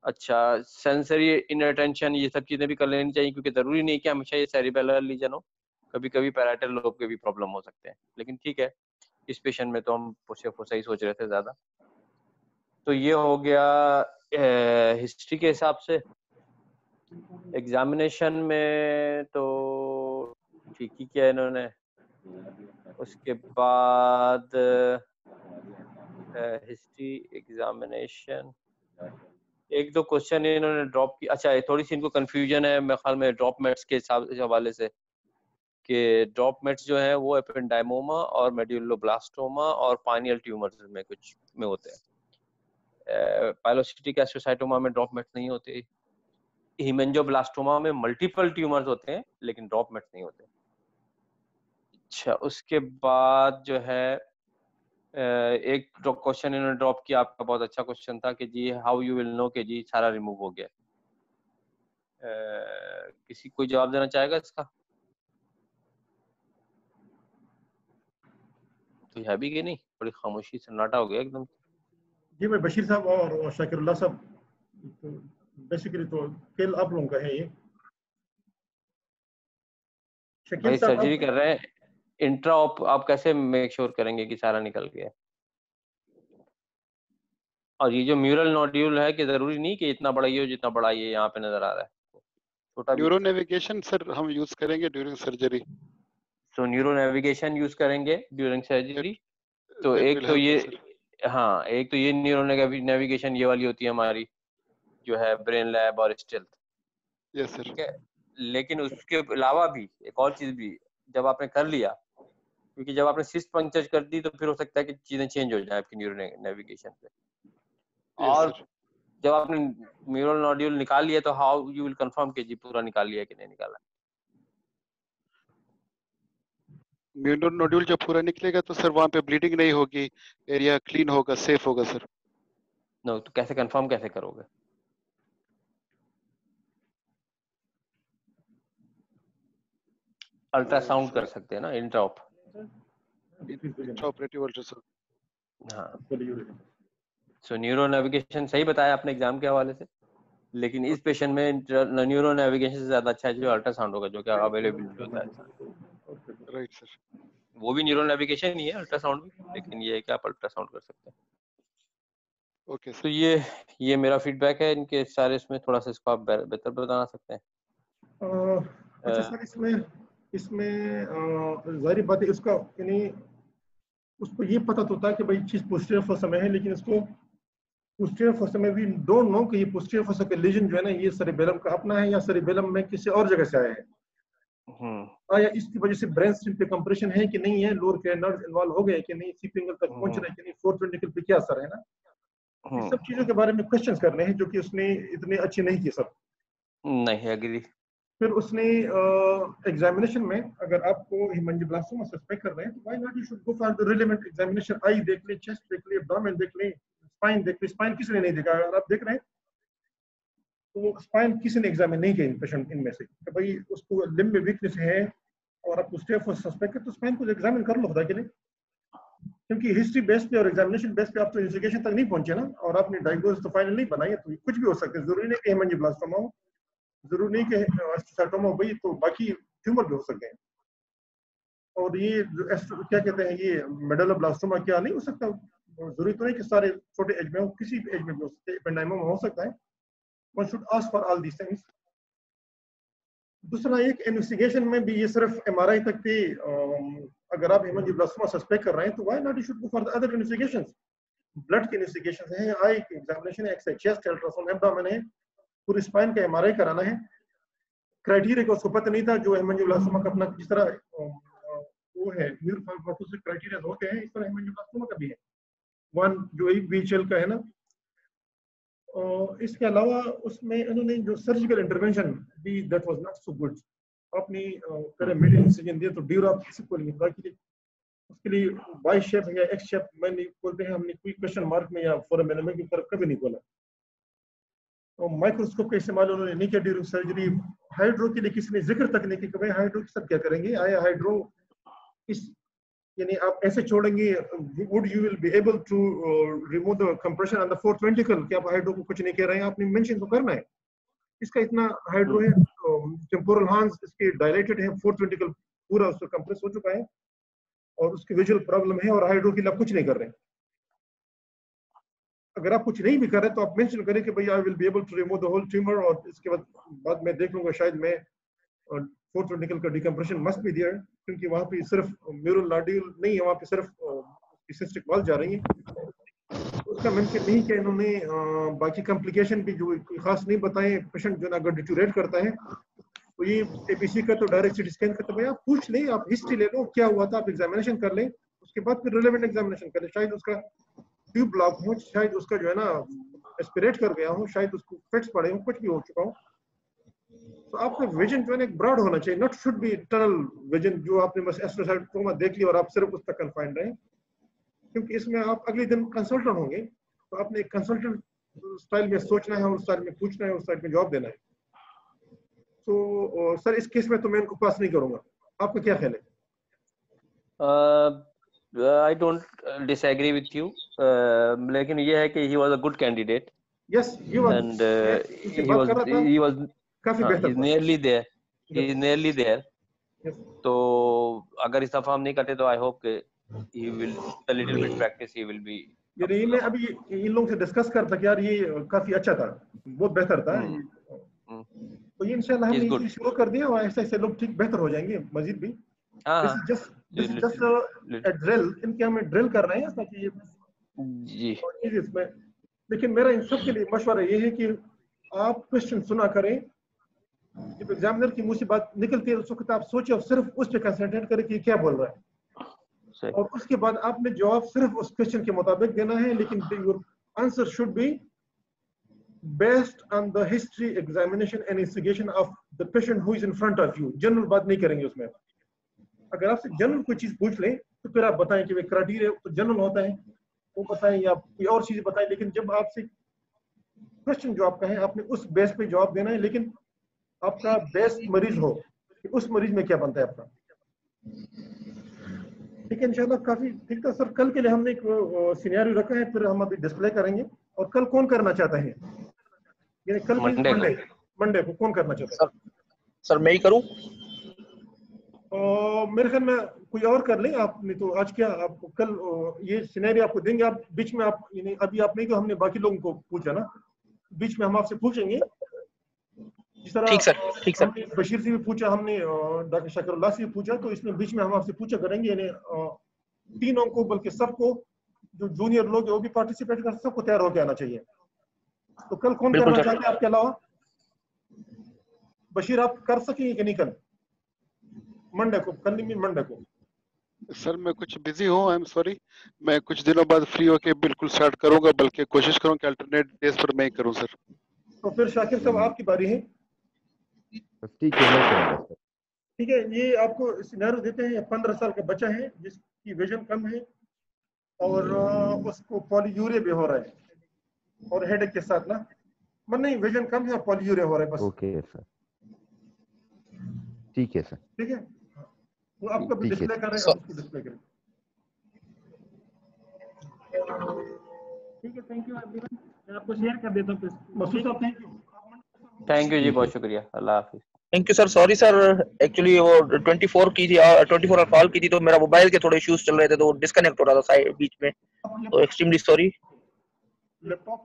D: अच्छा, सेंसरी इनअटेंशन, ये सब चीजें भी कर लेनी चाहिए क्योंकि जरूरी नहीं कि हमेशा ये सेरिबेलर लीजन हो, कभी कभी पैराइटल लोब के भी प्रॉब्लम हो सकते हैं। लेकिन ठीक है, इस पेशेंट में तो हम फोसा ही सोच रहे थे ज्यादा। तो ये हो गया हिस्ट्री के हिसाब से। एग्जामिनेशन में तो ठीक ही किया इन्होंने। उसके बाद हिस्ट्री एग्जामिनेशन एक दो क्वेश्चन इन्होंने ड्रॉप किया। अच्छा, थोड़ी सी इनको कंफ्यूजन है मेरे ख्याल में ड्रॉप मेट्स के हवाले से, कि ड्रॉप मेट्स जो है वो एपेंडाइमोमा और मेडुलोब्लास्टोमा और पाइनियल ट्यूमर्स में कुछ में होते हैं। पाइलोसिटिक एस्ट्रोसाइटोमा में ड्रॉप मेट्स नहीं होते। हीमेंजियोब्लास्टोमा में मल्टीपल ट्यूमर्स होते हैं लेकिन ड्रॉप मेट्स नहीं होते। अच्छा, उसके बाद जो है एक क्वेश्चन इन्होंने ड्रॉप किया, आपका बहुत अच्छा क्वेश्चन था कि जी हाउ यू विल नो कि जी सारा रिमूव हो गया। किसी कोई जवाब देना चाहेगा इसका? तो है भी कि नहीं, बड़ी खामोशी, सन्नाटा हो गया एकदम।
B: जी, मैं बशीर साहब और शाकिरुल्लाह साहब, तो बेसिकली तो खेल आप लोगों का है ये। शकील
D: भाई
B: साहब
D: सर्जरी
B: आप,
D: कर रहे हैं, इंट्रा आप कैसे मेक श्योर करेंगे कि सारा निकल गया? और ये जो म्यूरल नोड्यूल है कि जरूरी नहीं कि इतना बड़ा ही हो जितना बड़ा ये यहाँ पे नजर आ रहा है, छोटा भी हो
G: न्यूरो
D: सकता है।
G: नेविगेशन सर हम यूज करेंगे ड्यूरिंग सर्जरी।
D: तो न्यूरो नेविगेशन यूज करेंगे ड्यूरिंग सर्जरी। तो
G: दैट
D: एक
G: विल
D: तो
G: हेल्प
D: ये,
G: अस सर।
D: हाँ, एक तो ये न्यूरो नेविगेशन ये वाली होती है हमारी, जो है ब्रेन लैब और स्टेल्थ,
G: यस सर।
D: ठीक है। लेकिन उसके अलावा भी एक और चीज भी, जब आपने कर लिया, क्योंकि जब आपने सिस्ट पंक्चर कर दी तो फिर हो सकता है कि चीजें चेंज हो जाए आपकी न्यूरो नेविगेशन पे।
G: यस
D: और
G: सर।
D: जब आपने म्यूरल नोड्यूल निकाल लिया तो हाउ यू विल कंफर्म कि जी पूरा निकाल लिया कि नहीं निकाला?
G: म्यूरो नोड्यूल जब पूरा निकलेगा तो सर वहाँ पे ब्लीडिंग नहीं होगी, एरिया क्लीन होगा, सेफ होगा सर।
D: नो, तो कैसे कंफर्म कैसे करोगे? अल्ट्रासाउंड कर सकते हैं ना, इंट्राऑप।
G: Intraoperative ultrasound.
D: हाँ, सो न्यूरो नेविगेशन सही बताया आपने एग्जाम के हवाले से, लेकिन इस पेशेंट में न्यूरो नेविगेशन से ज्यादा अच्छा है जो अल्ट्रासाउंड होगा, जो कि अवेलेबल होता है।
G: Right sir.
D: वो भी न्यूरो नेविगेशन ही है, अल्ट्रासाउंड भी, लेकिन ये है कि आप अल्ट्रासाउंड कर सकते हैं।
G: ओके
D: तो
G: सर।
D: ये मेरा फीडबैक है इनके सारे, इसमें थोड़ा सा इसको आप बेहतर बता सकते हैं।
B: अच्छा सर, इसमें इसमें जाहिर बात है उसका यानी उसको ये पता तो होता है कि भाई चीज पोस्टीरियर फोसा में है, लेकिन इसको पोस्टीरियर फोसा में भी डोंट नो कि ये पोस्टीरियर फोसा का लीजन जो है ना ये सेरिबेलम का अपना है या सेरिबेलम में किसी और जगह से आया है, या इसकी वजह से ब्रेन स्टेम पे कंप्रेशन है कि नहीं है, लोअर कैनर्स इन्वॉल्व हो गए कि नहीं, सीपिंगल तक पहुंच रहे हैं कि नहीं, फोर्थ वेंट्रिकल पे क्या असर है ना, इस सब चीजों के बारे में क्वेश्चंस करने हैं जो कि उसने इतने अच्छे नहीं किए सब।
D: नहीं एग्री।
B: फिर उसने एग्जामिनेशन में अगर आपको हेमांजियोब्लास्टोमा सस्पेक्ट कर रहे हैं तो why not you should go for the relevant examination. I देख ले, चेस्ट देख ले, एब्डोमेन देख ले, स्पाइन देख ले। स्पाइन किसी ने नहीं देखा, अगर आप देख रहे हैं तो स्पाइन किसी ने एग्जामिन नहीं किया इन पेशेंट इनमें से कि भाई उसको लिम्ब में वीकनेस है और आपको स्टेफ सस्पेक्ट है तो स्पाइन को एग्जामिन कर लो खुदा के लिए, क्योंकि हिस्ट्री बेस पे और एग्जामिनेशन बेस पे आप तो इन्वेस्टिगेशन तक नहीं पहुंचे ना, और आपने डायग्नोसिस तो फाइनल नहीं बनाई है, तो कुछ भी हो सकता है। जरूरी नहीं कि हेमांजियोब्लास्टोमा हो, जरूरी नहीं कि एस्ट्रोसाइटोमा हो, भाई तो बाकी ट्यूमर भी हो सकते हैं। और ये क्या कहते हैं, ये मेडुलोब्लास्टोमा क्या नहीं हो सकता, जरूरी तो नहीं कि सारे छोटे एज में हो, किसी भी एज में भी हो सकता है, एपेंडाइमोमा हो सकता है। One should ask for all these things. दूसरा, एक इन्वेस्टिगेशन में भी ये सिर्फ एमआरआई तक थी। अगर आप हेमांजियोब्लास्टोमा सस्पेक्ट कर रहे हैं तो why not you should go for the other investigations. Blood की इन्वेस्टिगेशन है, आई की एग्जामिनेशन है, एक्स-रे, चेस्ट, अल्ट्रासाउंड, एब्डोमेन है, पूरी स्पाइन का एमआरआई कराना है। क्राइटेरिया को उसको पता नहीं था, जो हेमांजियोब्लास्टोमा का अपना जिस तरह वो है न्यूरोफाइब्रोसिस क्राइटेरिया होते हैं, इस तरह हेमांजियोब्लास्टोमा का भी है, वन जो बीएचएल का है ना। और इसके अलावा उसमें इन्होंने जो सर्जिकल इंटरवेंशन भी that was not so good. अपनी मेडिकल डिसीजन दिया तो ड्यूरा को नहीं, उसके लिए वाई शेप या एक्स शेप में नहीं बोलते हैं, हमने कोई क्वेश्चन मार्क में या फोरामेन की तरफ कभी नहीं बोला। और माइक्रोस्कोप का इस्तेमाल उन्होंने नहीं किया ड्यूरिंग सर्जरी। हाइड्रो के लिए किसी ने जिक्र तक नहीं किया, भाई हाइड्रो के साथ क्या करेंगे, आया हाइड्रो इस यानी आप ऐसे छोड़ेंगे, would you will be able to remove the compression on the fourth ventricle, क्या आप हाइड्रो को कुछ नहीं कह रहे हैं, आपने मेंशन तो करना है। इसका इतना हाइड्रो है, टेम्पोरल हॉर्न्स इसके डायलेटेड है, फोर्थ वेंट्रिकल पूरा उसका कंप्रेस हो चुका है और उसकी विजुअल प्रॉब्लम है, और हाइड्रो के लिए आप कुछ नहीं कर रहे हैं। अगर आप कुछ नहीं भी कर रहे तो आप मेंशन करें कि भाई I will be able to remove the whole tumour, और इसके बाद मैं देख लूंगा, शायद मैं फोर्थ वेंट्रिकल का डिकम्प्रेशन मस्ट बी देयर, क्योंकि वहां पे सिर्फ म्यूरल नोड्यूल नहीं है, वहां पे सिर्फ सिस्टिक वॉल जा रही है। उसका मेंशन नहीं किया इन्होंने। बाकी कॉम्प्लिकेशन भी जो कोई खास नहीं बताए। पेशेंट जो ना अगर डिटोरेट करता है तो ये एपीसी का तो डायरेक्ट सीटी स्कैन करते भाई आप पूछ लें, आप हिस्ट्री ले लो क्या हुआ था, आप एग्जामिनेशन कर लें, उसके बाद फिर रिलेवेंट एग्जामिनेशन करें। शायद उसका ट्यूब ब्लॉक हो, शायद उसका जो है ना एस्पिरेट कर गया हो, शायद उसको फिट्स पड़े हो, कुछ भी हो चुका हो। तो आपका विजन जो है एक ब्रॉड होना चाहिए, not should be tunnel vision, जो आपने बस एस्ट्रोसाइटोमा देख लिया और आप सिर्फ उस तक कन्फाइंड रहे, क्योंकि इसमें आप अगले दिन कंसल्टेंट होंगे, तो आपने एक कंसल्टेंट स्टाइल में सोचना है, उस स्टाइल में पूछना है, उस स्टाइल में जवाब देना है। तो सर इस केस में तो मैं इनको पास नहीं करूंगा, आपका क्या ख्याल है?
D: I don't disagree with you, लेकिन ये है कि he was a good candidate.
B: Yes, he was.
D: And he was
B: काफी बेहतर,
D: nearly there. He is nearly there.
B: Yes.
D: तो अगर इस दफा हम नहीं करते तो I hope कि he will a little bit practice he will be.
B: ये मैं अभी इन लोगों से डिस्कस करता कि यार ये काफी अच्छा था, बहुत बेहतर था। तो ये इंशाल्लाह हमने ये शुरू कर दिया और ऐसे ऐसे लोग ठीक बेहतर हो जाएंगे मजीद भी। जस्ट ड्रिल, इनके हमें ड्रिल कर रहे हैं ताकि ये
D: जी
B: इसमें। लेकिन मेरा इन सब के लिए मशवरा ये है कि आप क्वेश्चन सुना करें, जब एग्जामिनर की मुंह से बात निकलती है उस वक्त आप सोचे और सिर्फ उस पर कंसंट्रेट करें कि क्या बोल रहा है, और उसके बाद आपने जवाब सिर्फ उस क्वेश्चन के मुताबिक देना है। लेकिन your answer should be based on the history, examination and investigation of the patient who is in front of you. General बात नहीं करेंगे उसमें। अगर आपसे जनरल कोई चीज पूछ ले तो फिर आप बताएं कि क्राइटेरिया तो जनरल होता है, वो बताएं, या कोई और चीज बताएं। लेकिन जब आपसे क्वेश्चन जो आपका है आपने उस बेस पे जवाब देना है, लेकिन आपका बेस मरीज हो कि उस मरीज में क्या बनता है आपका। ठीक है, इंशाल्लाह काफी ठीक था सर। कल के लिए हमने एक सिनेरियो रखा है, फिर हम अभी डिस्प्ले करेंगे। और कल कौन करना चाहता है, यानी कल मंडे को कौन करना चाहता है?
C: सर मैं ही करूं?
B: मेरे ख्याल में कोई और कर ले आप, नहीं तो आज क्या आप कल ये सिनेरियो आपको देंगे, आप बीच में आप यानी अभी आप नहीं तो हमने बाकी लोगों को पूछा ना, बीच में हम आपसे पूछेंगे जिस तरह। ठीक सर। हमने बशीर से भी पूछा, हमने डॉक्टर शकरुल्लाह से भी पूछा, तो इसमें बीच में हम आपसे पूछा करेंगे, यानी तीनों को, बल्कि सबको, जो जूनियर लोग हैं वो भी पार्टिसिपेट कर, सबको तैयार होकर आना चाहिए। तो कल कौन करना चाहते हैं आपके अलावा? बशीर आप कर सकेंगे कि नहीं कल? मंडे को, कल नहीं मंडे को।
G: सर मैं कुछ बिजी हूँ, आई एम सॉरी। मैं कुछ दिनों बाद फ्री होके बिल्कुल स्टार्ट करूंगा, बल्कि कोशिश करूँ कि अल्टरनेट डेज पर मैं ही करूँ सर।
B: तो फिर शाकिर साहब आपकी बारी है।
F: ठीक है, मैं करूंगा सर।
B: ठीक है, ये आपको सिनेरियो देते हैं। 15 साल का बच्चा है जिसकी विजन कम है और उसको पॉलीयूरिया भी हो रहा है और हेडेक के साथ ना, नहीं विजन कम है और पॉलीयूरिया हो रहा है बस।
F: ओके सर, ठीक है सर।
B: ठीक है, वो आपका भी डिस्प्ले कर रहे हैं, आप उसको डिस्प्ले करें।
A: ठीक है, थैंक यू एवरीवन। मैं आपको शेयर कर देता हूँ। मसूद साहब थैंक यू।
D: जी, बहुत शुक्रिया। अल्लाह हाफिज।
C: Thank you sir. Sorry sir, actually वो 24 की थी, 24 कॉल की थी, तो मेरा मोबाइल के थोड़े इश्यूज चल रहे थे, तो डिस्कनेक्ट हो रहा था साइड बीच में, तो एक्सट्रीमली सॉरी।
B: लैपटॉप